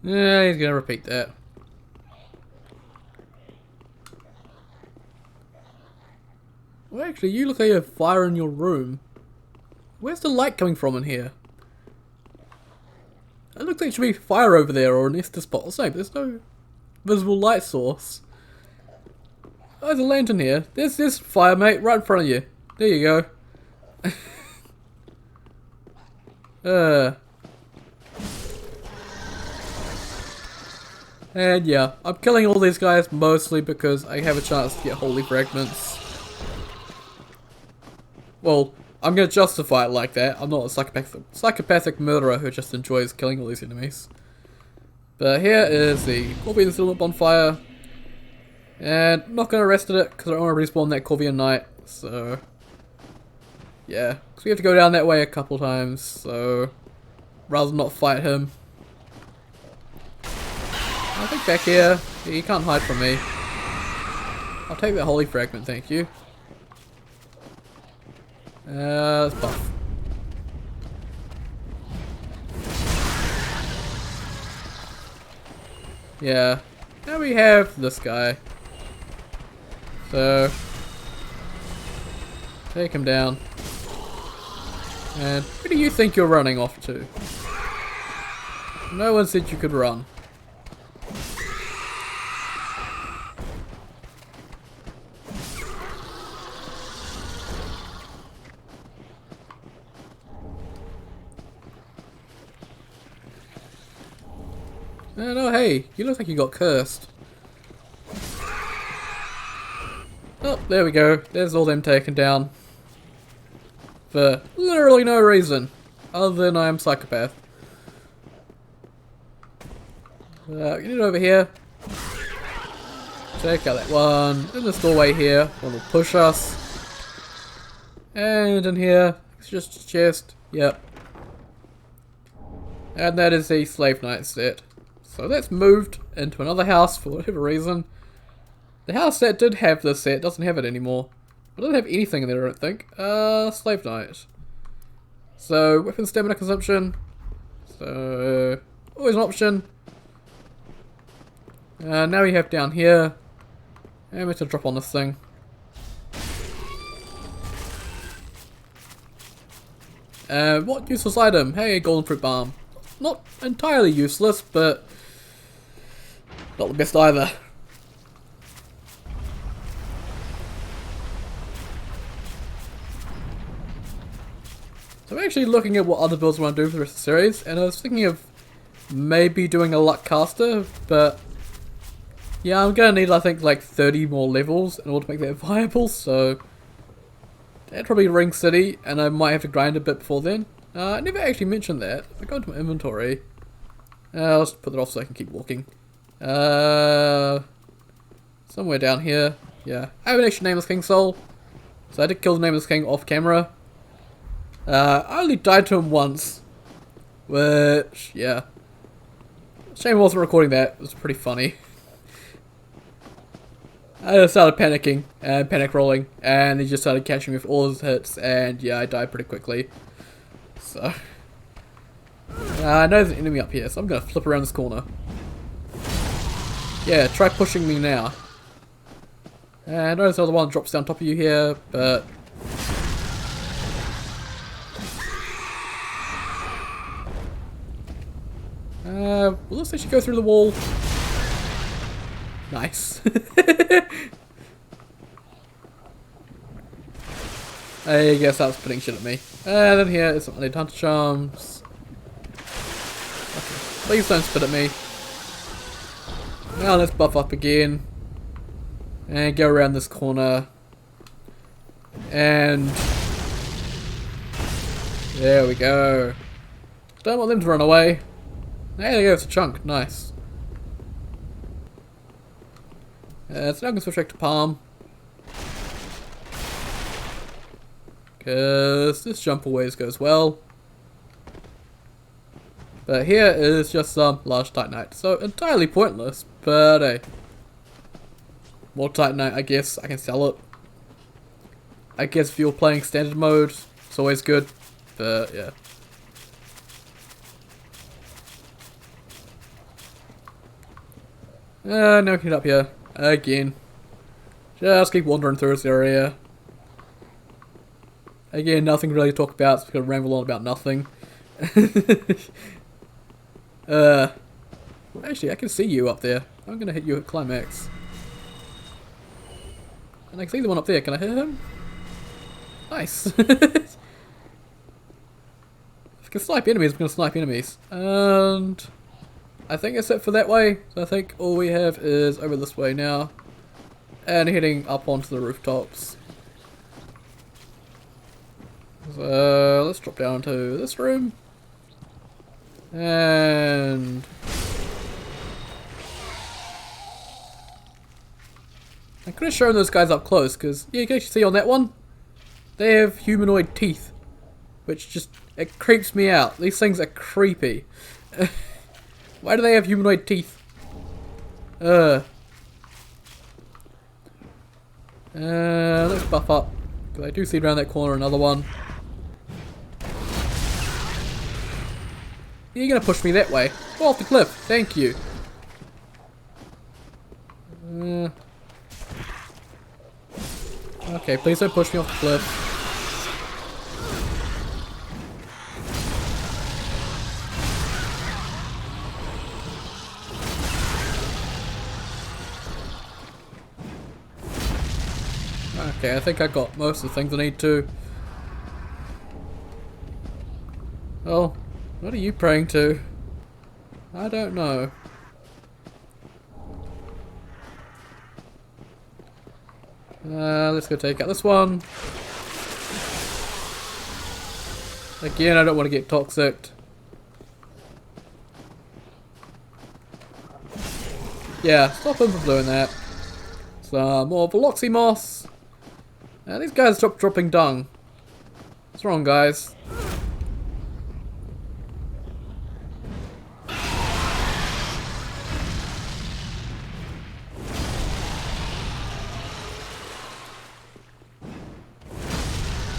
Yeah, he's gonna repeat that. Well, actually, you look like you have fire in your room. Where's the light coming from in here? It looks like there should be fire over there or an Estus spot or something, but there's no visible light source. Oh, there's a lantern here. There's fire, mate, right in front of you. There you go. And yeah, I'm killing all these guys mostly because I have a chance to get holy fragments. Well, I'm going to justify it like that. I'm not a psychopathic murderer who just enjoys killing all these enemies. But here is the Corvian Settlement bonfire. And I'm not going to rest at it because I don't want to respawn that Corvian Knight. So, yeah. Because we have to go down that way a couple times. So, rather than not fight him. I think back here, he can't hide from me. I'll take that holy fragment, thank you. Let's buff. Yeah, now we have this guy. So, take him down. And who do you think you're running off to? No one said you could run. And oh hey, you look like you got cursed. Oh, there we go. There's all them taken down. For literally no reason. Other than I am psychopath. Get it over here. Take out that one. In this doorway here. One will push us. And in here, it's just a chest. Yep. And that is the Slave Knight set. So that's moved into another house for whatever reason. The house that did have this set doesn't have it anymore. I don't have anything in there, I don't think. Slave Knight. So, weapon stamina consumption. So, always an option. Now we have down here. And we have to drop on this thing. What useless item? Hey, golden fruit balm. Not entirely useless, but not the best either. So I'm actually looking at what other builds I want to do for the rest of the series, and I was thinking of maybe doing a luck caster, but yeah, I'm gonna need I think like 30 more levels in order to make that viable, so that'd probably be Ring City, and I might have to grind a bit before then. I never actually mentioned that. If I go into my inventory, I'll just put that off so I can keep walking. Somewhere down here, yeah. I have an extra Nameless King Soul, so I did kill the Nameless King off camera. I only died to him once, which, yeah. Shame I wasn't recording that, it was pretty funny. I just started panicking and panic rolling, and he just started catching me with all his hits, and yeah, I died pretty quickly. So, I know there's an enemy up here, so I'm gonna flip around this corner. Yeah, try pushing me now. And I notice the other one drops down top of you here, but will this actually go through the wall? Nice. I guess that was putting shit at me. And then here is some undead hunter charms. Okay, please don't spit at me. Now let's buff up again. And go around this corner. And there we go. Don't want them to run away. There they go, it's a chunk. Nice. So now I'm going to switch back to Palm. Because this jump always goes well. But here is just some large Titanite. So entirely pointless, but hey. More Titanite, I guess. I can sell it. I guess if you're playing standard mode, it's always good. But yeah. Now we can get up here again. Just keep wandering through this area. Again, nothing really to talk about, so we're gonna ramble on about nothing. Actually, I can see you up there. I'm gonna hit you at Climax. And I can see the one up there. Can I hit him? Nice. If I can snipe enemies, I'm gonna snipe enemies. And I think that's it for that way. So I think all we have is over this way now. And heading up onto the rooftops. So let's drop down to this room. And I could have shown those guys up close, because yeah, you can actually see on that one, they have humanoid teeth, which just, it creeps me out. These things are creepy. Why do they have humanoid teeth? Let's buff up, because I do see around that corner another one. You're gonna push me that way. Go off the cliff, thank you. Okay, please don't push me off the cliff. Okay, I think I got most of the things I need to. Oh, what are you praying to? I don't know. Let's go take out this one. Again, I don't want to get toxic. Yeah, stop him from doing that. Some more Veloxy Moss. These guys stop dropping dung. What's wrong, guys?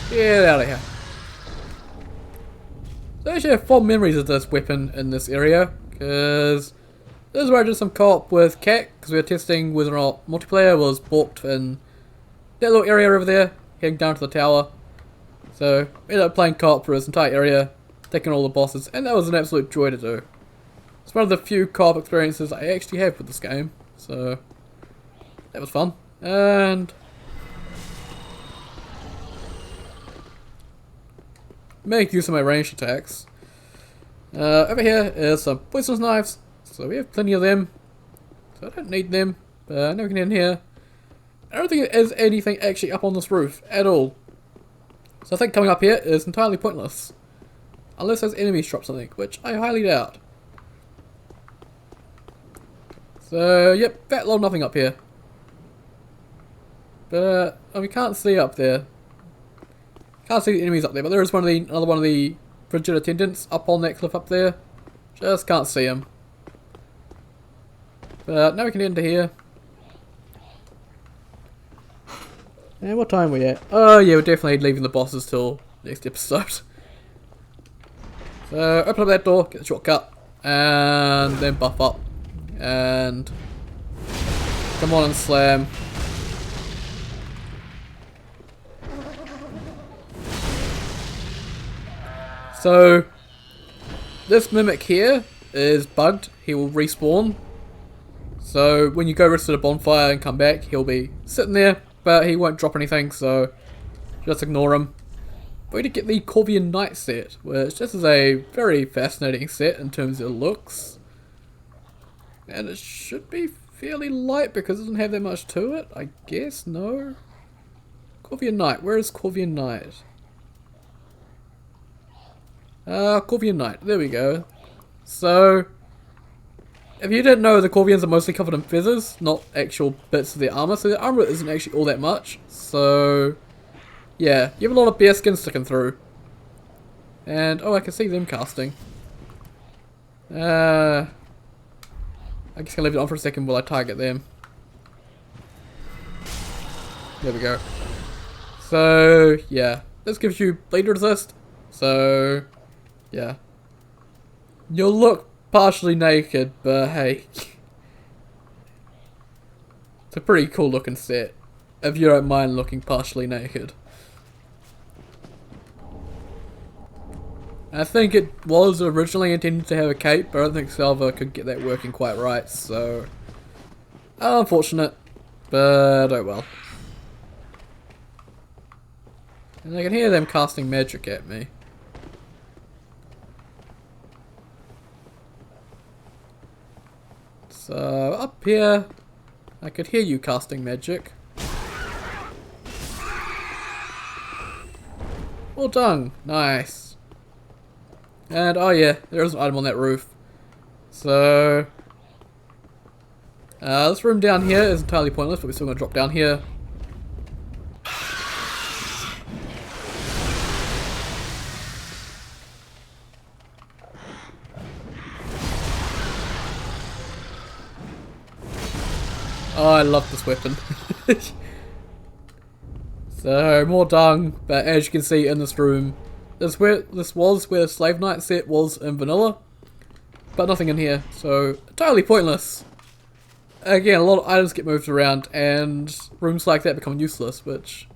Get out of here. So I actually have fond memories of this weapon in this area, because this is where I did some co-op with Cat, because we were testing whether or not multiplayer was booked in that little area over there, heading down to the tower. So we ended up playing co-op for this entire area, taking all the bosses, and that was an absolute joy to do. It's one of the few co-op experiences I actually have with this game, so that was fun. And make use of my ranged attacks. Over here is some poisonous knives, so we have plenty of them, so I don't need them. Now we can get in here. I don't think there is anything actually up on this roof at all, so I think coming up here is entirely pointless, unless those enemies drop something, which I highly doubt. So yep, fat lol, nothing up here, but we can't see up there. Can't see the enemies up there, but there is another one of the Frigid Attendants up on that cliff up there. Just can't see him. But now we can get into here. And what time are we at? Oh yeah, we're definitely leaving the bosses till next episode. So open up that door, get the shortcut, and then buff up. And come on and slam. So, this Mimic here is bugged. He will respawn. So, when you go rest of the bonfire and come back, he'll be sitting there, but he won't drop anything, so just ignore him. But we did get the Corvian Knight Set, which this is a very fascinating set in terms of looks. And it should be fairly light because it doesn't have that much to it, I guess, no? Corvian Knight, where is Corvian Knight? Corvian Knight, there we go. So, if you didn't know, the Corvians are mostly covered in feathers, not actual bits of their armor, so their armor isn't actually all that much. So, yeah, you have a lot of bare skin sticking through. And, oh, I can see them casting. I guess I'll leave it on for a second while I target them. There we go. So, yeah, this gives you bleed resist, so yeah. You'll look partially naked, but hey. It's a pretty cool looking set, if you don't mind looking partially naked. I think it was originally intended to have a cape, but I don't think Salva could get that working quite right, so unfortunate, but oh well. And I can hear them casting magic at me. So, up here, I could hear you casting magic. Well done, nice. And, oh yeah, there is an item on that roof. So, this room down here is entirely pointless, but we're still going to drop down here. Oh, I love this weapon. So, more dung, but as you can see in this room, this was where the Slave Knight set was in vanilla, but nothing in here, so entirely pointless. Again, a lot of items get moved around, and rooms like that become useless, which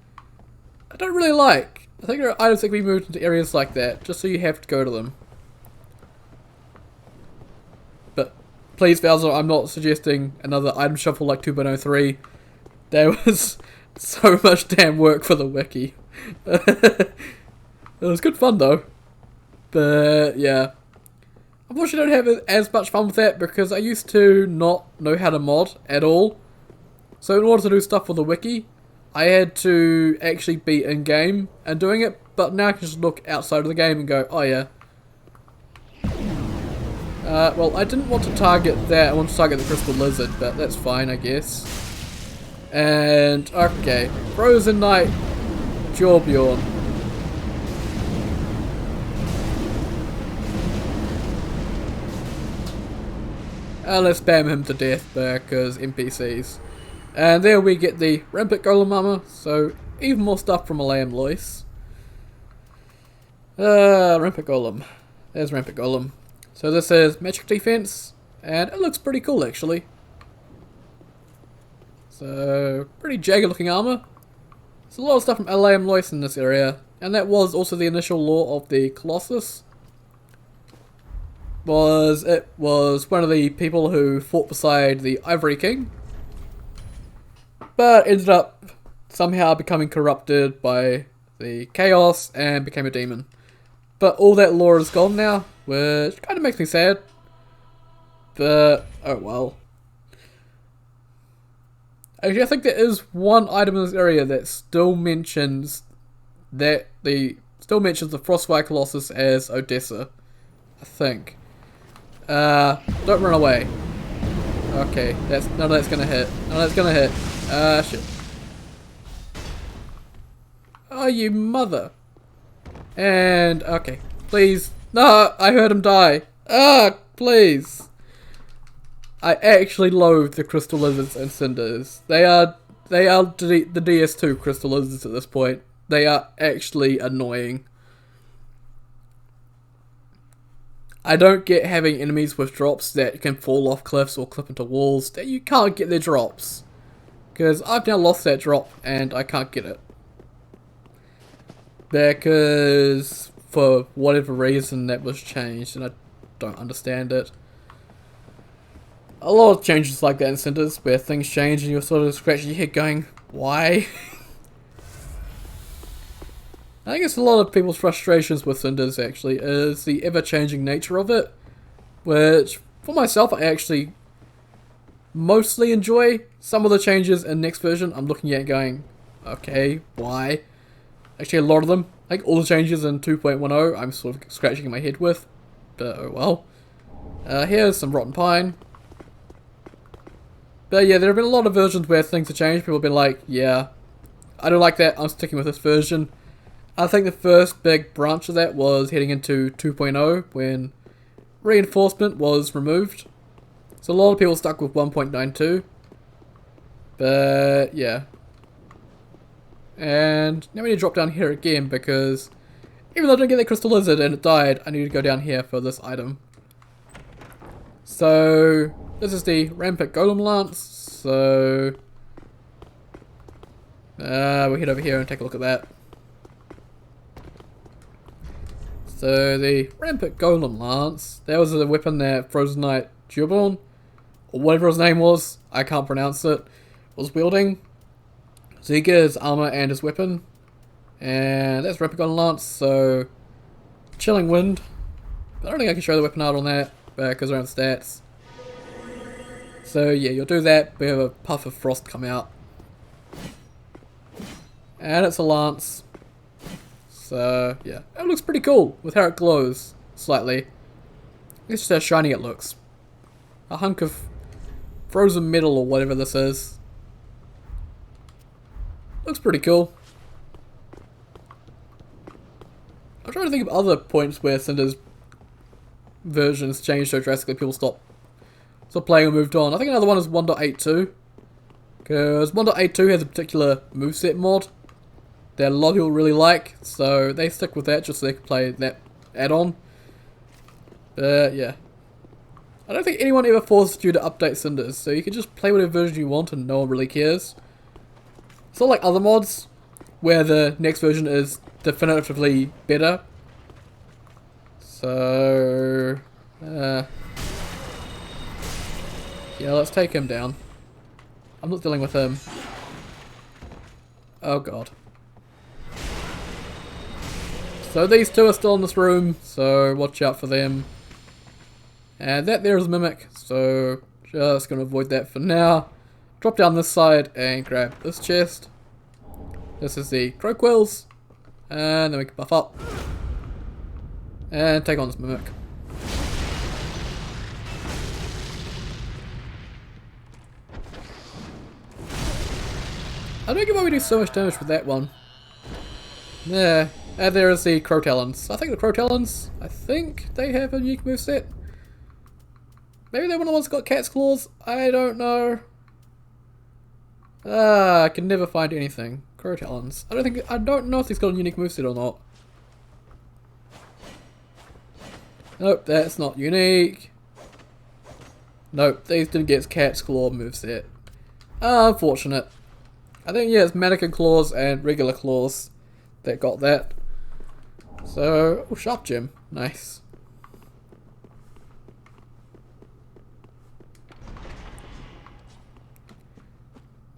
I don't really like. I think there are items that can be moved into areas like that, just so you have to go to them. But please, Bowser, I'm not suggesting another item shuffle like 2.03. There was so much damn work for the wiki. It was good fun though. But yeah. Unfortunately I don't have as much fun with that because I used to not know how to mod at all. So in order to do stuff for the wiki, I had to actually be in-game and doing it, but now I can just look outside of the game and go, oh yeah. Well, I didn't want to target that, I want to target the Crystal Lizard, but that's fine, I guess. And, okay, Frozen Knight, Jorbjorn. And let's spam him to death because NPCs. And there we get the Rampant Golem armor, so even more stuff from Alayam Lois. Rampant Golem. There's Rampant Golem. So this is magic defense, and it looks pretty cool actually. So, pretty jagged looking armor. There's a lot of stuff from Alayam Lois in this area, and that was also the initial lore of the Colossus. It was one of the people who fought beside the Ivory King, but ended up somehow becoming corrupted by the chaos and became a demon. But all that lore is gone now, which kind of makes me sad. But, oh well. Actually, I think there is one item in this area that still mentions the Frostfire Colossus as Odessa. I think. Don't run away. Okay, none of that's gonna hit. None of that's gonna hit. Shit. Oh, you mother. And, okay. Please. No, I heard him die. Please. I actually loathe the Crystal Lizards and Cinders. They are the DS2 Crystal Lizards at this point. They are actually annoying. I don't get having enemies with drops that can fall off cliffs or clip into walls that you can't get their drops. Because I've now lost that drop and I can't get it. Because for whatever reason that was changed and I don't understand it. A lot of changes like that in Cinders where things change and you're sort of scratching your head going, why? I think it's a lot of people's frustrations with Cinders actually, is the ever-changing nature of it, which, for myself, I actually mostly enjoy. Some of the changes in next version I'm looking at going, okay, why? Actually, a lot of them, like all the changes in 2.10, I'm sort of scratching my head with, but oh well. Here's some Rotten Pine. But yeah, there have been a lot of versions where things have changed. People have been like, yeah, I don't like that, I'm sticking with this version. I think the first big branch of that was heading into 2.0 when reinforcement was removed. So a lot of people stuck with 1.92. But yeah. And now we need to drop down here again because even though I didn't get that Crystal Lizard and it died, I need to go down here for this item. So this is the Rampant Golem Lance. So we'll head over here and take a look at that. So the Rampant Golem Lance, that was a weapon that Frozen Knight Jorbjorn, or whatever his name was, I can't pronounce it, was wielding. So you get his armor and his weapon. And that's Rampant Golem Lance, so Chilling Wind. But I don't think I can show the weapon art on that, because they're on stats. So yeah, you'll do that, we have a puff of frost come out. And it's a lance. So yeah, it looks pretty cool with how it glows slightly. It's just how shiny it looks. A hunk of frozen metal or whatever this is. Looks pretty cool. I'm trying to think of other points where Cinders versions changed so drastically people stopped playing and moved on. I think another one is 1.82. Because 1.82 has a particular moveset mod that a lot of people really like, so they stick with that just so they can play that add-on. But yeah. I don't think anyone ever forced you to update Cinders, so you can just play whatever version you want and no one really cares. It's not like other mods, where the next version is definitively better. So yeah, let's take him down. I'm not dealing with him. Oh god. So these two are still in this room, so watch out for them. And that there is a Mimic, so just going to avoid that for now. Drop down this side and grab this chest. This is the Crow Quills. And then we can buff up. And take on this Mimic. I don't get why we do so much damage with that one. Yeah. And there is the Crow Talons. I think the Crow Talons, I think they have a unique moveset. Maybe they're one of the ones that got Cat's Claws? I don't know. I can never find anything. Crow Talons. I don't know if he's got a unique moveset or not. Nope, that's not unique. Nope, these didn't get Cat's Claw moveset. Unfortunate. I think, yeah, it's Mannequin Claws and regular Claws that got that. So, oh, Sharp Gem. Nice.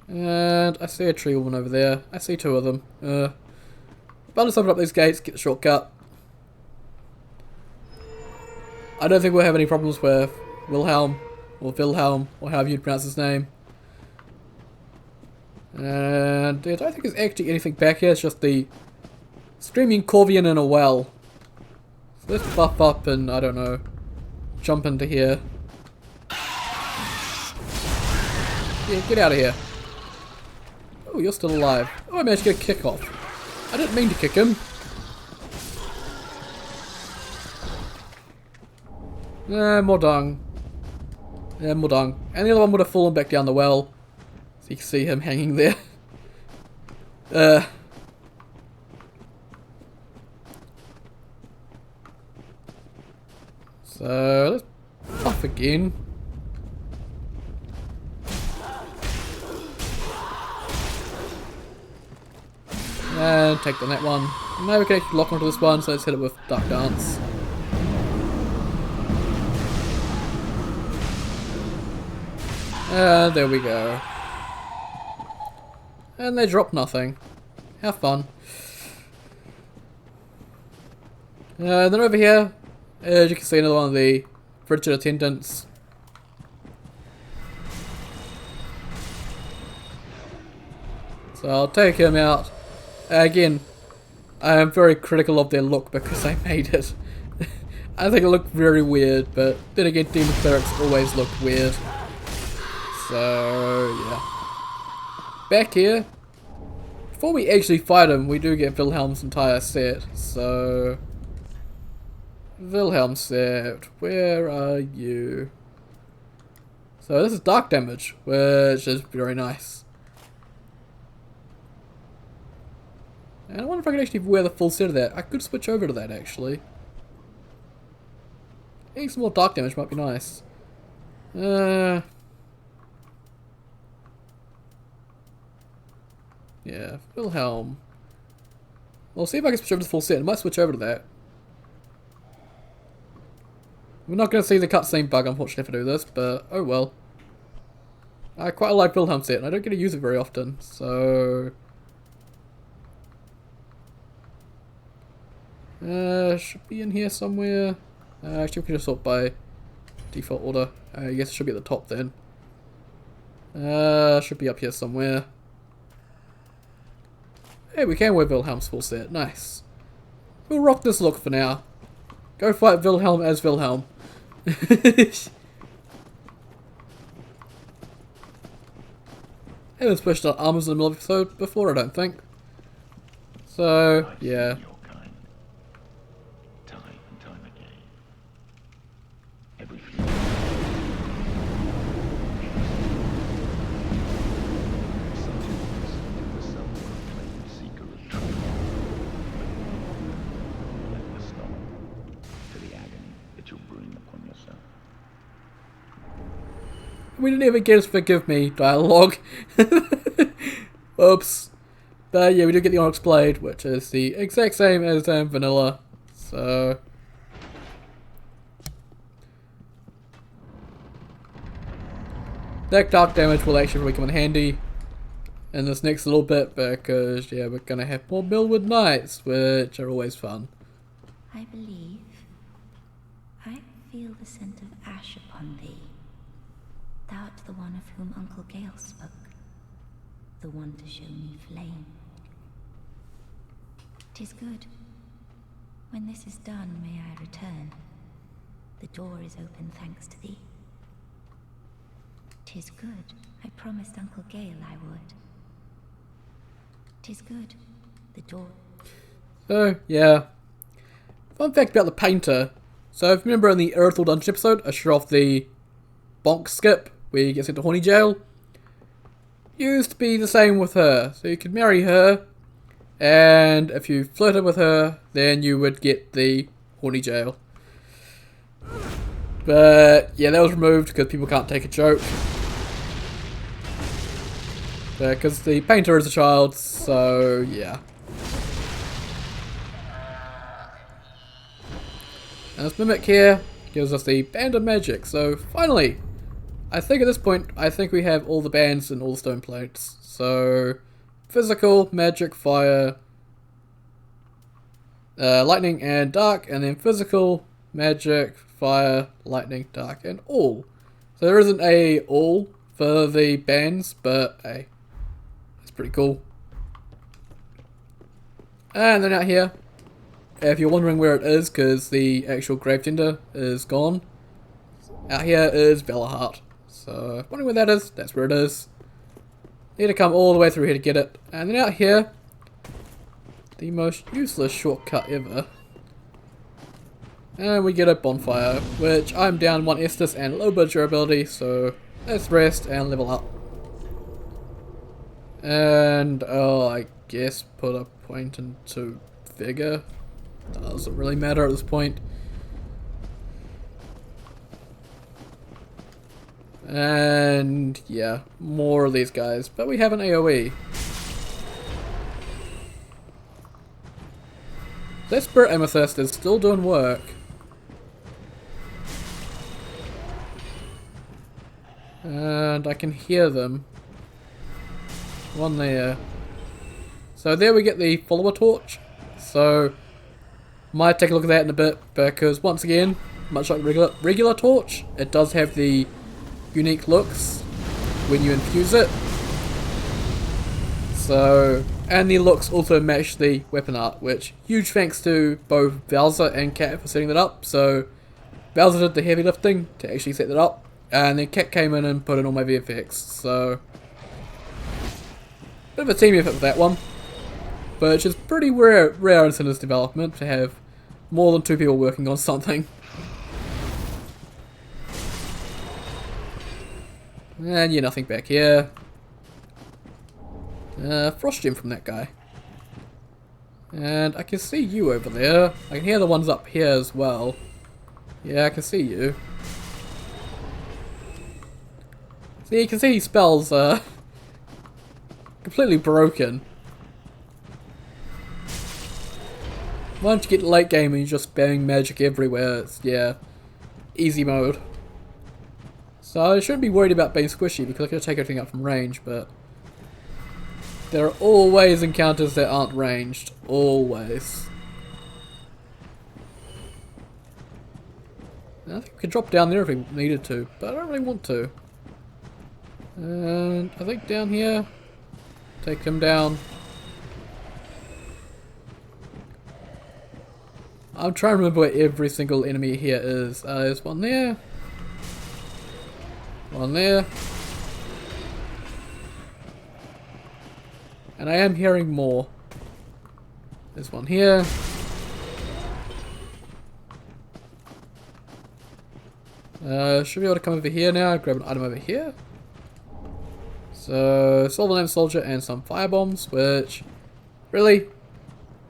And I see a tree woman over there. I see two of them. But let's open up these gates, get the shortcut. I don't think we'll have any problems with Wilhelm, or Wilhelm, or however you'd pronounce his name. And I don't think there's actually anything back here, it's just the Screaming Corvian in a well. So let's buff up and, I don't know, jump into here. Yeah, get out of here. Oh, you're still alive. Oh, I managed to get a kick off. I didn't mean to kick him. More dung. Yeah, more dung. And the other one would have fallen back down the well. So you can see him hanging there. So, let's buff again. And take down that one. Now we can actually lock onto this one, so let's hit it with Dark Dance. And there we go. And they drop nothing. How fun. And then over here, as you can see, another one of the Frigid Attendants. So I'll take him out. Again, I am very critical of their look because I made it. I think it looked very weird, but then again, Demon Clerics always look weird. So, yeah. Back here, before we actually fight him, we do get Wilhelm's entire set. So, Wilhelm set, where are you? So this is dark damage, which is very nice. And I wonder if I can actually wear the full set of that. I could switch over to that actually. Getting some more dark damage might be nice. Yeah, Wilhelm. We'll see if I can switch over to the full set. I might switch over to that. We're not going to see the cutscene bug, unfortunately, if I do this, but oh well. I quite like Wilhelm's set, and I don't get to use it very often, so... should be in here somewhere. Actually, we can just sort by default order. I guess it should be at the top then. Should be up here somewhere. Hey, we can wear Wilhelm's full set. Nice. We'll rock this look for now. Go fight Wilhelm as Wilhelm. Haven't switched out armors in the middle of the episode before, I don't think. So, yeah. We didn't even get his forgive me dialogue. Oops. But yeah, we did get the Onyx Blade, which is the exact same as vanilla. So... that dark damage will actually really come in handy in this next little bit, because yeah, we're gonna have more Millwood Knights, which are always fun. I believe I feel the scent of ash upon thee. Thou art the one of whom Uncle Gale spoke, the one to show me flame. 'Tis good. When this is done, may I return. The door is open thanks to thee. 'Tis good. I promised Uncle Gale I would. 'Tis good. The door... So, yeah. Fun fact about the painter. So, if you remember in the Earthal Dungeon episode, I showed off the bonk skip, where you get sent to horny jail. Used to be the same with her. So you could marry her, and if you flirted with her, then you would get the horny jail. But, yeah, that was removed because people can't take a joke. Because the painter is a child, so, yeah. And this mimic here gives us the band of magic. So finally, I think at this point, I think we have all the bands and all the stone plates. So physical, magic, fire, lightning and dark, and then physical, magic, fire, lightning, dark, and all. So there isn't a all for the bands, but hey, it's pretty cool. And then out here, if you're wondering where it is, because the actual grave tender is gone, out here is Valahart. So, wondering where that is, that's where it is. Need to come all the way through here to get it. And then out here, the most useless shortcut ever. And we get a bonfire, which I'm down 1 Estus and a little bit of durability, so let's rest and level up. And, oh, I guess put a point into Vigor. Doesn't really matter at this point. And yeah, more of these guys, but we have an AoE. This Spirit Amethyst is still doing work. And I can hear them. One there. So there we get the follower torch. So might take a look at that in a bit, because once again, much like regular torch, it does have the unique looks when you infuse it. So, and the looks also match the weapon art, which huge thanks to both Bowser and Cat for setting that up. So Bowser did the heavy lifting to actually set that up, and then Cat came in and put in all my VFX. So bit of a team effort with that one, which is pretty rare in Cinders development to have more than 2 people working on something. And yeah, nothing back here. Frost gem from that guy. And I can see you over there. I can hear the ones up here as well. Yeah, I can see you. See, you can see his spells are completely broken. Once you get late game and you're just spamming magic everywhere, it's, yeah, easy mode. So I shouldn't be worried about being squishy because I can take everything out from range, but there are always encounters that aren't ranged. Always. I think we could drop down there if we needed to, but I don't really want to. And I think down here, take him down. I'm trying to remember where every single enemy here is. There's one there. One there. And I am hearing more. There's one here. Should be able to come over here now. Grab an item over here. So, Silver Lamp Soldier and some firebombs, which... Really?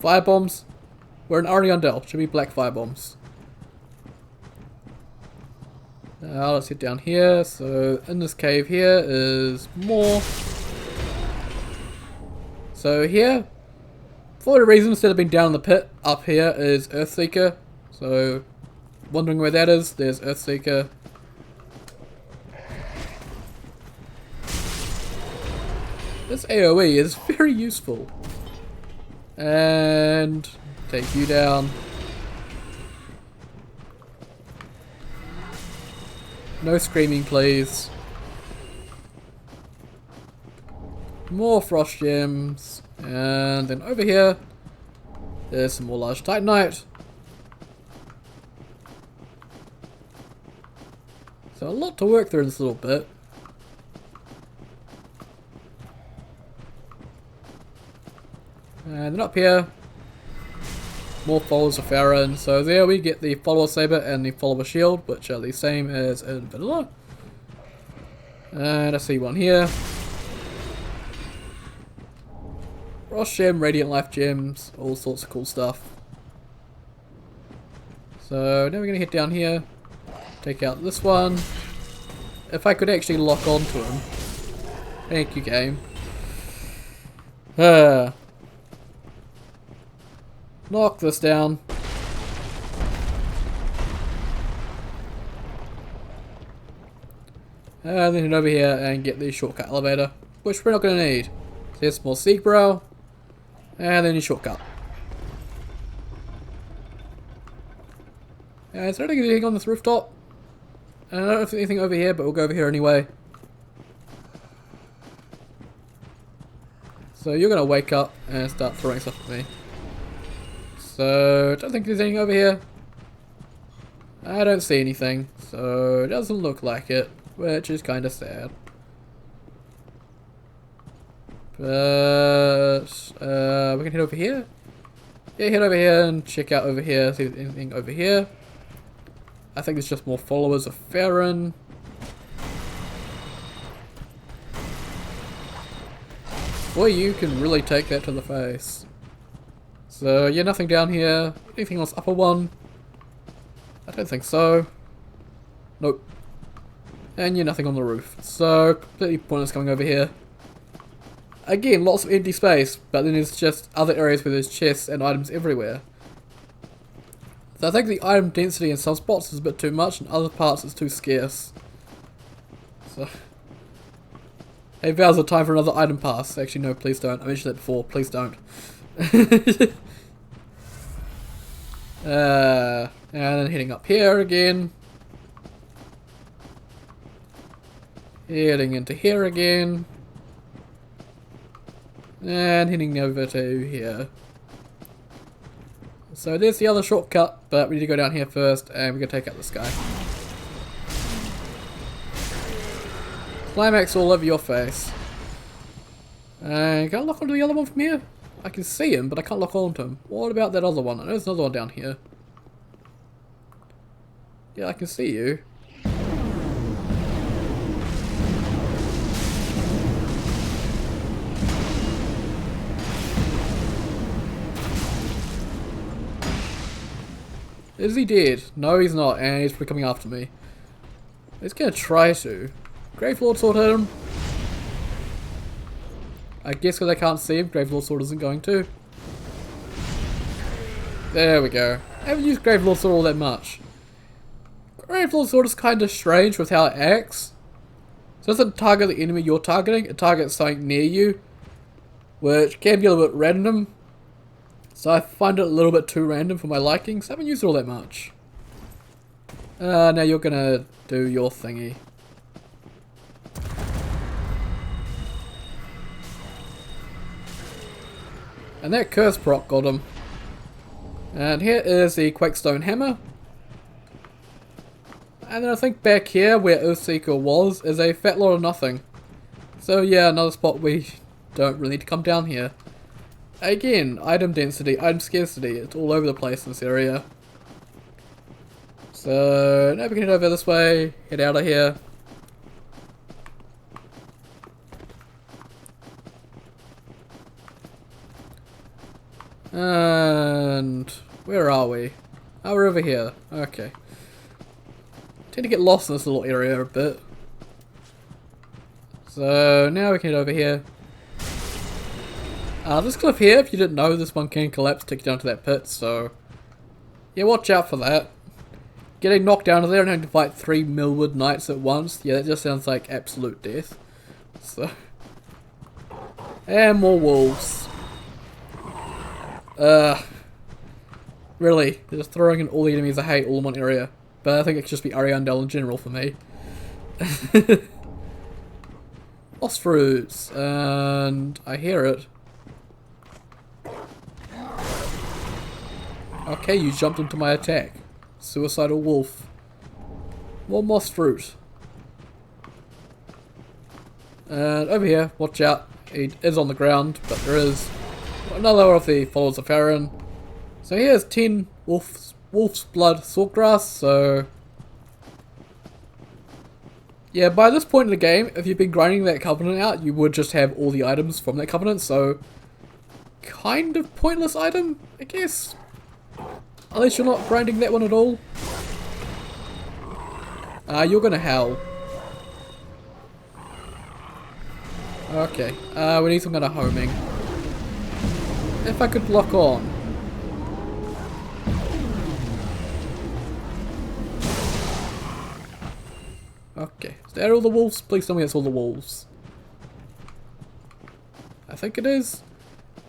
Firebombs? We're in Ariandel. Should be black firebombs. Let's get down here. So, in this cave here is more. So here, for whatever reason, instead of being down in the pit, up here is Earthseeker. So, wondering where that is, there's Earthseeker. This AoE is very useful. And take you down. No screaming, please. More frost gems. And then over here, There's some more large Titanite. So a lot to work through in this little bit. And then up here, more followers of Farron. So there we get the follower saber and the follower shield, which are the same as in vanilla. And I see one here. Frost gem, radiant life gems, all sorts of cool stuff. So now we're gonna head down here, take out this one. If I could actually lock onto him. Thank you, game. Knock this down. And then head over here and get the shortcut elevator, which we're not going to need. So here's more Siegbrow, and then your shortcut. Is there anything on this rooftop? I don't know if there's anything over here, but we'll go over here anyway. So you're going to wake up and start throwing stuff at me. So, I don't think there's anything over here. I don't see anything, so it doesn't look like it, which is kind of sad. But, we can head over here. Yeah, head over here and check out over here, see if there's anything over here. I think there's just more followers of Farron. Boy, you can really take that to the face. So, yeah, nothing down here. Anything else upper one? I don't think so. Nope. And yeah, nothing on the roof. So, completely pointless coming over here. Again, lots of empty space, but then there's just other areas where there's chests and items everywhere. So I think the item density in some spots is a bit too much, and other parts is too scarce. So, hey Val's time for another item pass. Actually, no, please don't. I mentioned that before. Please don't. And then heading up here again. Heading into here again. And heading over to here. So there's the other shortcut, but we need to go down here first, and we're going to take out this guy. Climax all over your face. And can I lock onto the other one from here? I can see him, but I can't lock onto him. What about that other one? I know there's another one down here. Yeah, I can see you. Is he dead? No, he's not, and he's probably coming after me. He's gonna try to. Gravelord Sword hit him. I guess because I can't see him, Gravelord Sword isn't going to. There we go. I haven't used Gravelord Sword all that much. Gravelord Sword is kind of strange with how it acts. So it doesn't target the enemy you're targeting, it targets something near you, which can be a little bit random. So I find it a little bit too random for my liking, so I haven't used it all that much. Now you're gonna do your thingy. And that curse proc got him. And here is the Quickstone Hammer. And then I think back here where Earthseeker was is a fat lot of nothing. So yeah, another spot we don't really need to come down here. Again, item density, item scarcity, it's all over the place in this area. So now we can head over this way, head out of here. And where are we? Oh, we're over here. Okay. Tend to get lost in this little area a bit. So now we can head over here. This cliff here, if you didn't know, this one can collapse, take you down to that pit, so yeah, watch out for that. Getting knocked down to there and having to fight 3 Millwood Knights at once, yeah, that just sounds like absolute death. So, and more wolves. Really, they're just throwing in all the enemies I hate all in one area. But I think it could just be Ariandel in general for me. Lost fruits, and I hear it. Okay, you jumped into my attack. Suicidal wolf. More moss fruit. And over here, watch out. He is on the ground, but there is another of the followers of Farron. So here's 10 wolf's blood saltgrass, so... yeah, by this point in the game, if you've been grinding that covenant out, you would just have all the items from that covenant, so... kind of pointless item, I guess. Unless you're not grinding that one at all. You're gonna howl. Okay, we need some kind of homing. If I could lock on. Okay, is that all the wolves? Please tell me that's all the wolves. I think it is.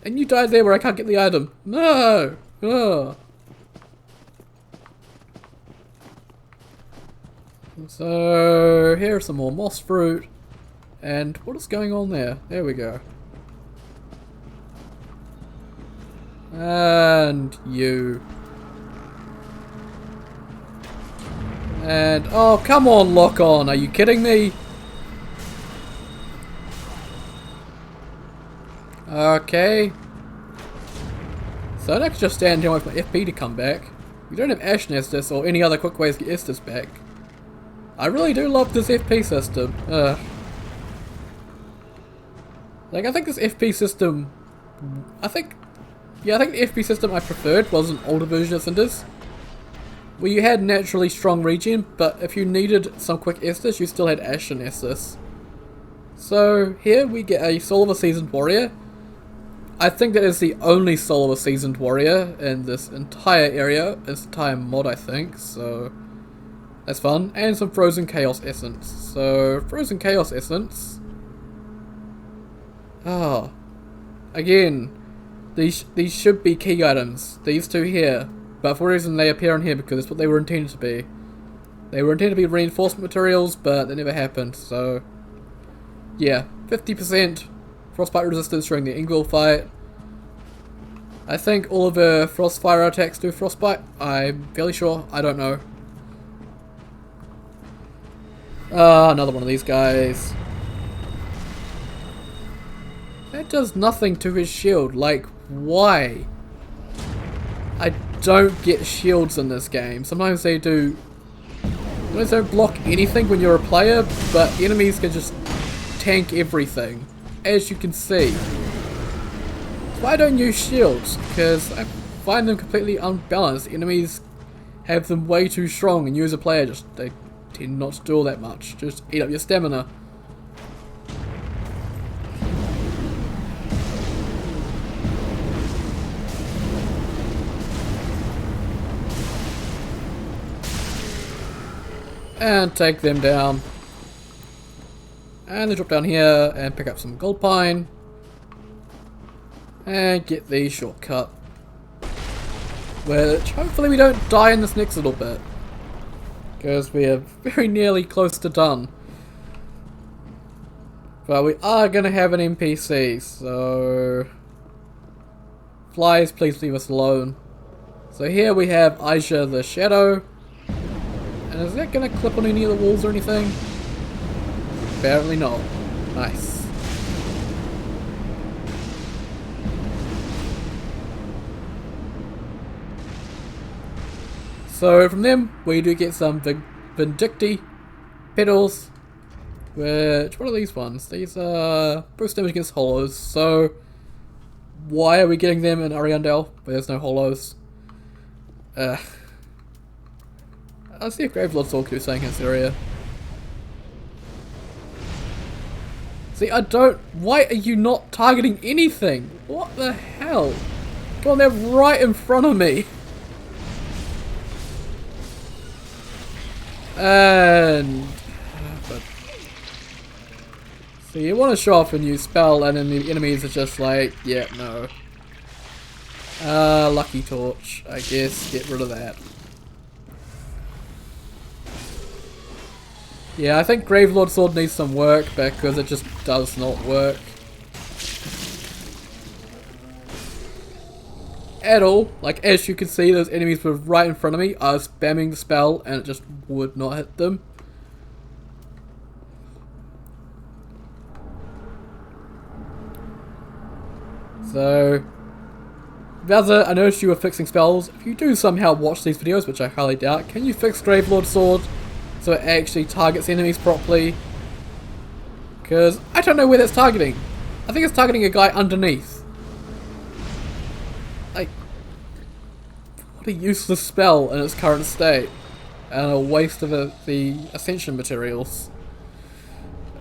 And you died there where I can't get the item. No! Oh. So, here's some more moss fruit. And what is going on there? There we go. And you. And, oh, come on, lock on. Are you kidding me? Okay. So I can just stand here and wait for my FP to come back. We don't have Ash Nestus or any other quick ways to get Estus back. I really do love this FP system. Like, I think this FP system... I think the FP system I preferred was an older version of Cinders, where you had naturally strong regen, but if you needed some quick Estus, you still had Ash and Estus. So, here we get a Soul of a Seasoned Warrior. I think that is the only Soul of a Seasoned Warrior in this entire area, this entire mod I think, so... that's fun. And some Frozen Chaos Essence. So, Frozen Chaos Essence... oh, again, these should be key items. These two here, but for a reason they appear on here because it's what they were intended to be. They were intended to be reinforcement materials, but they never happened. So, yeah, 50% frostbite resistance during the Ingville fight. I think all of her Frostfire attacks do frostbite. I'm fairly sure. I don't know. Another one of these guys. That does nothing to his shield. Like, why? I don't get shields in this game. Sometimes they do... they don't block anything when you're a player, but enemies can just tank everything, as you can see. Why don't use shields? Because I find them completely unbalanced. Enemies have them way too strong, and you as a player just... they tend not to do all that much. Just eat up your stamina. And take them down. And they drop down here and pick up some gold pine. And get the shortcut. Which hopefully we don't die in this next little bit. Because we are very nearly close to done. But we are going to have an NPC, so... flies, please leave us alone. So here we have Aisha the Shadow. And is that going to clip on any of the walls or anything? Apparently not. Nice. So from them, we do get some Vindicti petals. Which, what are these ones? These are boost damage against hollows. So, why are we getting them in Ariandel where there's no hollows? I'll see if Gravelord Sword can do something in this area. See, I don't... why are you not targeting anything? What the hell? Come on, they're right in front of me. And... but... so you want to show off a new spell and then the enemies are just like, yeah, no. Lucky Torch, I guess. Get rid of that. Yeah, I think Gravelord Sword needs some work because it just does not work. at all. Like, as you can see, those enemies were right in front of me. I was spamming the spell and it just would not hit them. So, Bowser, I noticed you were fixing spells. If you do somehow watch these videos, which I highly doubt, can you fix Gravelord Sword so it actually targets enemies properly? Because I don't know where that's targeting. I think it's targeting a guy underneath. Like, what a useless spell in its current state. And a waste of the Ascension materials.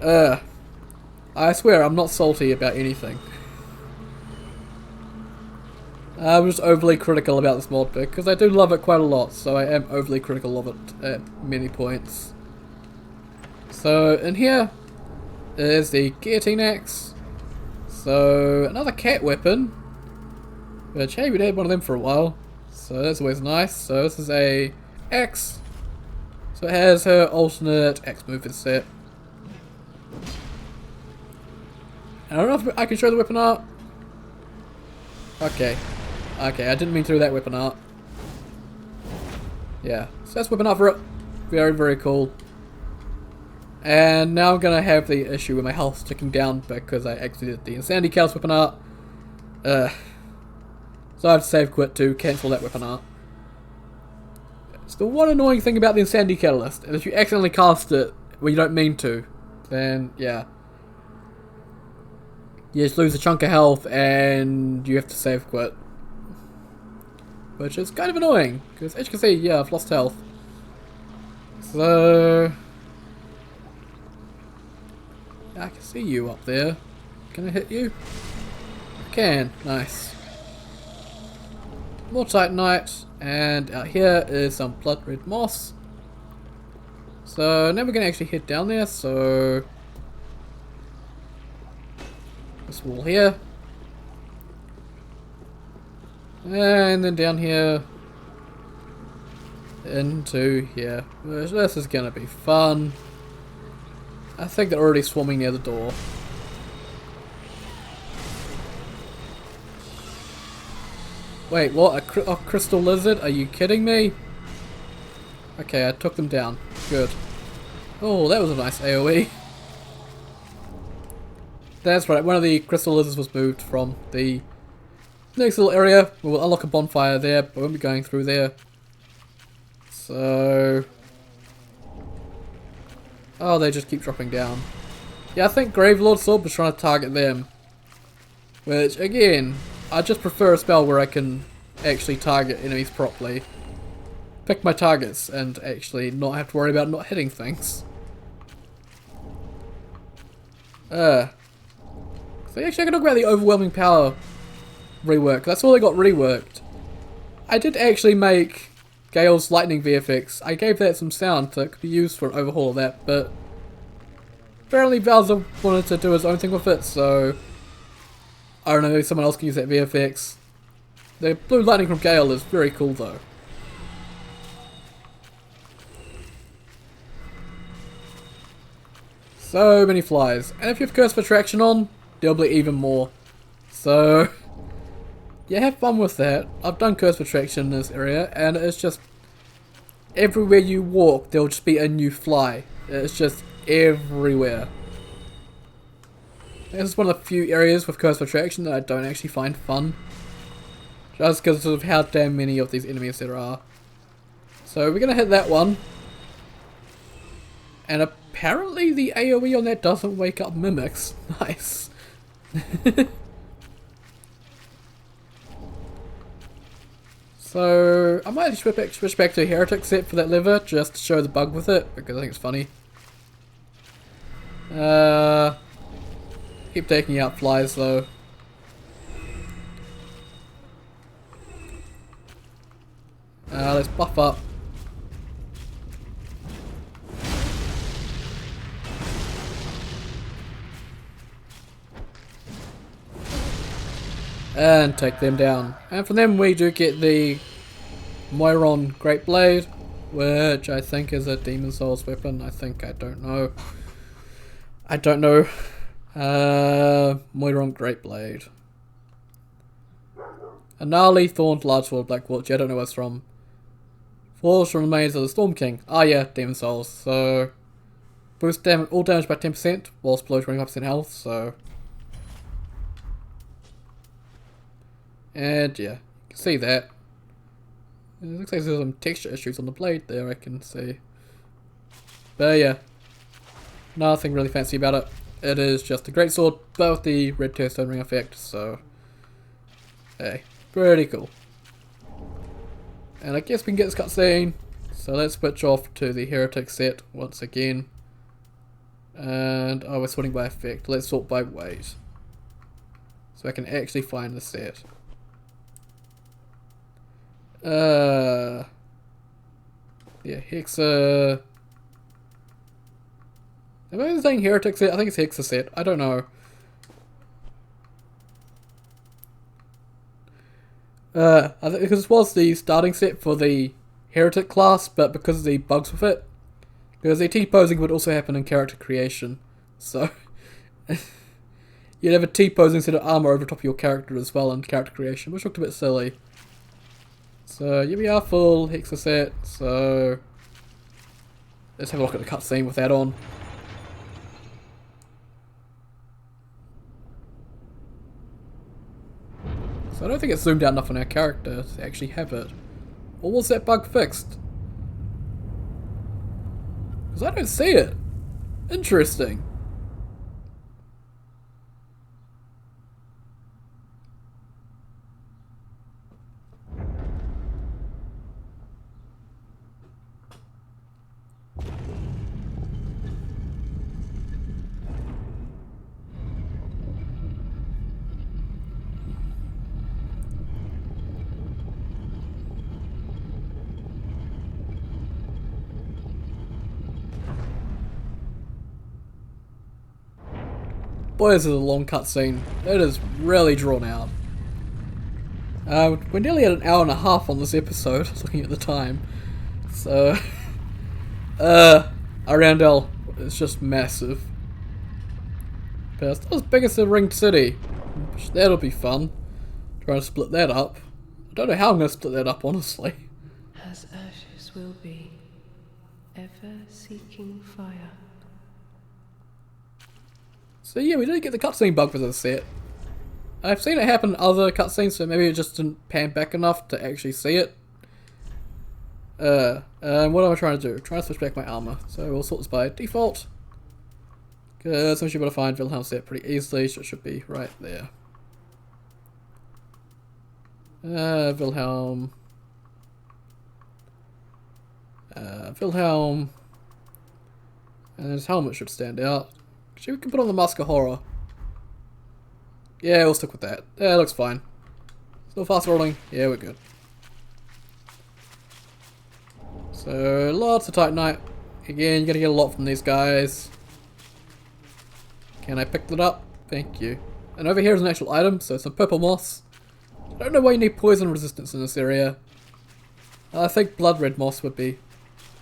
I swear I'm not salty about anything. I'm just overly critical about this mod pick, because I do love it quite a lot, so I am overly critical of it at many points. So, in here is the Gertinax. So, another cat weapon, which, hey, we'd had one of them for a while, so that's always nice. So this is a axe, so it has her alternate axe movement set. I don't know if I can show the weapon art. Okay, I didn't mean to do that weapon art. Yeah, so that's weapon art for it. Very, very cool. And now I'm gonna have the issue with my health ticking down because I exited the Insanity Chaos weapon art. So I have to save quit to cancel that weapon art. So the one annoying thing about the Insanity Catalyst is if you accidentally cast it when you don't mean to, then yeah. You just lose a chunk of health and you have to save quit. Which is kind of annoying, because as you can see, yeah, I've lost health. So... I can see you up there. Can I hit you? I can. Nice. More Titanite, and out here is some blood red moss. So now we're going to actually head down there, so... this wall here. And then down here. Into here. This is going to be fun. I think they're already swarming near the door. Wait, what? A crystal lizard? Are you kidding me? Okay, I took them down. Good. Oh, that was a nice AoE. That's right, one of the crystal lizards was moved from the next little area. We'll unlock a bonfire there, but we won't be going through there. So... oh, they just keep dropping down. Yeah, I think Gravelord Sword was trying to target them. Which, again, I just prefer a spell where I can actually target enemies properly. Pick my targets and actually not have to worry about not hitting things. So actually I can talk about the Overwhelming Power rework. That's all they got reworked. I did actually make Gale's Lightning VFX. I gave that some sound that could be used for an overhaul of that, but apparently Bowser wanted to do his own thing with it, so I don't know, maybe someone else can use that VFX. The blue lightning from Gale is very cool though. So many flies. And if you have Curse of Attraction on, there'll be even more. So yeah, have fun with that. I've done Curse of Attraction in this area, and it's just everywhere you walk, there'll just be a new fly. It's just everywhere. This is one of the few areas with Curse of Attraction that I don't actually find fun. Just because of how damn many of these enemies there are. So we're going to hit that one. And apparently the AoE on that doesn't wake up mimics. Nice. So I might switch back to a Heretic set for that lever, just to show the bug with it, because I think it's funny. Keep taking out flies though. Let's buff up. And take them down. And from them we do get the Moiron Great Blade, which I think is a Demon Souls weapon. I don't know. Moiron Great Blade. A gnarly, thorned, large sword, black watch. I don't know where it's from. Forged from remains of the Storm King. Ah, yeah, Demon Souls. So, boost all damage by 10%, whilst below 25% health, so. And, yeah, you can see that. It looks like there's some texture issues on the blade there, I can see. But, yeah. Nothing really fancy about it. It is just a great sword, but with the red Tearstone ring effect, so. Hey, pretty cool. And I guess we can get this cutscene. So let's switch off to the Heretic set once again. And we're sorting by effect. Let's sort by weight. So I can actually find the set. Yeah, Hexa. Am I saying Heretic set? I think it's Hexa set. I don't know. I think because this was the starting set for the Heretic class, but because of the bugs with it, because the T-posing would also happen in character creation, so you'd have a T-posing set of armor over top of your character as well in character creation, which looked a bit silly. So here we are, full Hexa set. So let's have a look at the cutscene with that on. So I don't think it's zoomed out enough on our character to actually have it. Or was that bug fixed? Because I don't see it. Interesting. Boy, this is a long cutscene. It is really drawn out. We're nearly at an hour and a half on this episode, looking at the time. So, Ariandel is just massive. But it's not as big as the Ringed City. That'll be fun. Trying to split that up. I don't know how I'm going to split that up, honestly. As ashes will be, ever seeking fire. So yeah, we did get the cutscene bug for this set. I've seen it happen in other cutscenes, so maybe it just didn't pan back enough to actually see it. What am I trying to do? Trying to switch back my armor. So we'll sort this by default. Because I'm sure you'll be able to find Wilhelm's set pretty easily, so it should be right there. Wilhelm. Wilhelm. And his helmet should stand out. Actually, we can put on the Mask of Horror. Yeah, we'll stick with that. Yeah, it looks fine. Still fast rolling. Yeah, we're good. So, lots of Titanite. Again, you're gonna get a lot from these guys. Can I pick that up? Thank you. And over here is an actual item, so some purple moss. I don't know why you need poison resistance in this area. I think blood red moss would be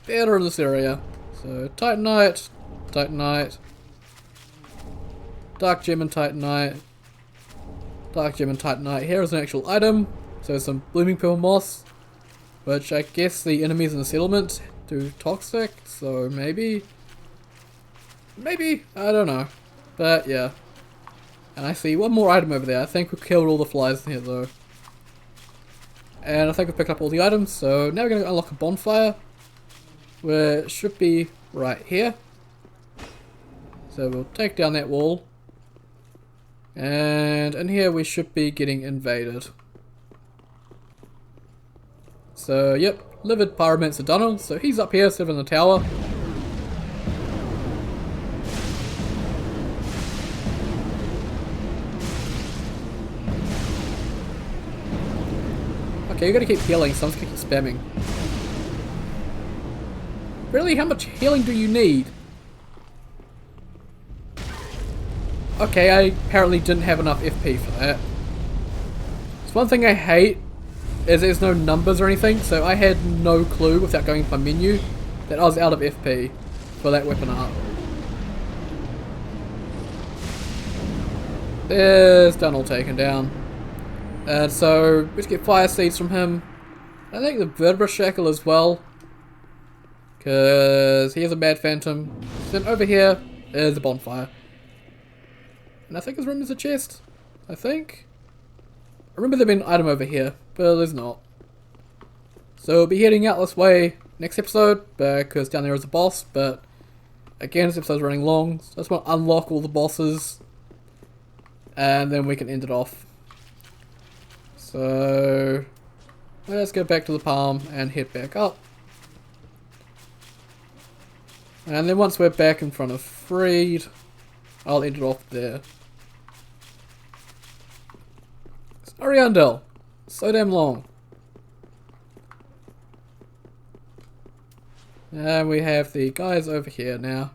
better in this area. So, Titanite, Titanite. Dark Gem and Titanite. Dark Gem and Titanite. Here is an actual item. So some blooming purple moss. Which I guess the enemies in the settlement do toxic. So maybe. Maybe. I don't know. But yeah. And I see one more item over there. I think we killed all the flies in here though. And I think we picked up all the items. So now we're going to unlock a bonfire. Where it should be right here. So we'll take down that wall. And in here we should be getting invaded. So yep, Livid Pyromancer Donald. So he's up here, sitting in the tower. Okay, you gotta keep healing, so I'm just gonna keep spamming. Really, how much healing do you need? Okay, I apparently didn't have enough FP for that. It's one thing I hate is there's no numbers or anything, so I had no clue without going to my menu that I was out of FP for that weapon art. There's Donald taken down. And so we just get fire seeds from him. I think the vertebra shackle as well, because he has a mad phantom. Then over here is a bonfire. And I think his room is a chest. I think. I remember there being an item over here, but there's not. So we'll be heading out this way next episode, because down there is a boss, but again this episode's running long, so I just want to unlock all the bosses, and then we can end it off. So let's go back to the palm and head back up. And then once we're back in front of Freed, I'll end it off there. It's Ariandel. So damn long. And we have the guys over here now.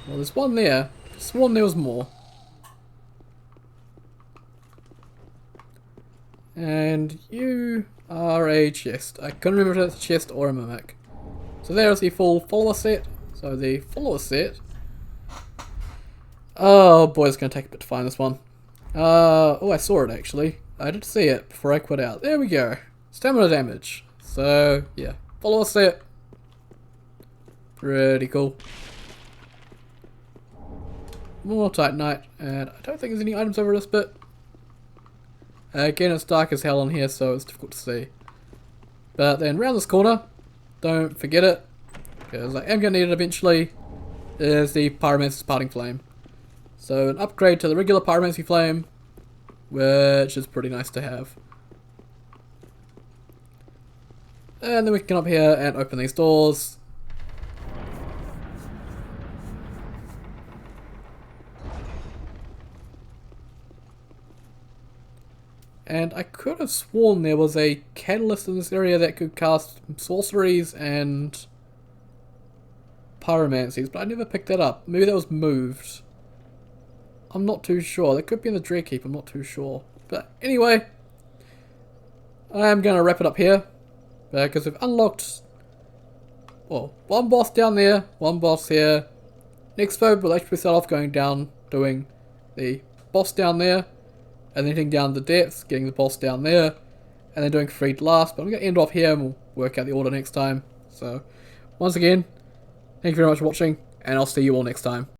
Well, there's one there. I sworn there was more. And you are a chest. I couldn't remember if it's a chest or a mimic. So there's the full follower set. So the follower set. Oh boy, it's going to take a bit to find this one. Oh, I saw it actually. I did see it before I quit out. There we go. Stamina damage. So, yeah. Follower set. Pretty cool. More Titanite. And I don't think there's any items over this bit. Again, it's dark as hell in here, so it's difficult to see. But then round this corner, don't forget it, because I am going to need it eventually, is the Pyromancer's Parting Flame. So an upgrade to the regular Pyromancy Flame, which is pretty nice to have. And then we can come up here and open these doors. And I could have sworn there was a catalyst in this area that could cast sorceries and pyromancies, but I never picked that up. Maybe that was moved. I'm not too sure. That could be in the Dreadkeep, I'm not too sure. But anyway, I am going to wrap it up here, because we've unlocked, well, one boss down there, one boss here. Next episode we'll actually start off going down, doing the boss down there, and then heading down the depths, getting the boss down there, and then doing Freed last. But I'm going to end off here and we'll work out the order next time. So, once again, thank you very much for watching, and I'll see you all next time.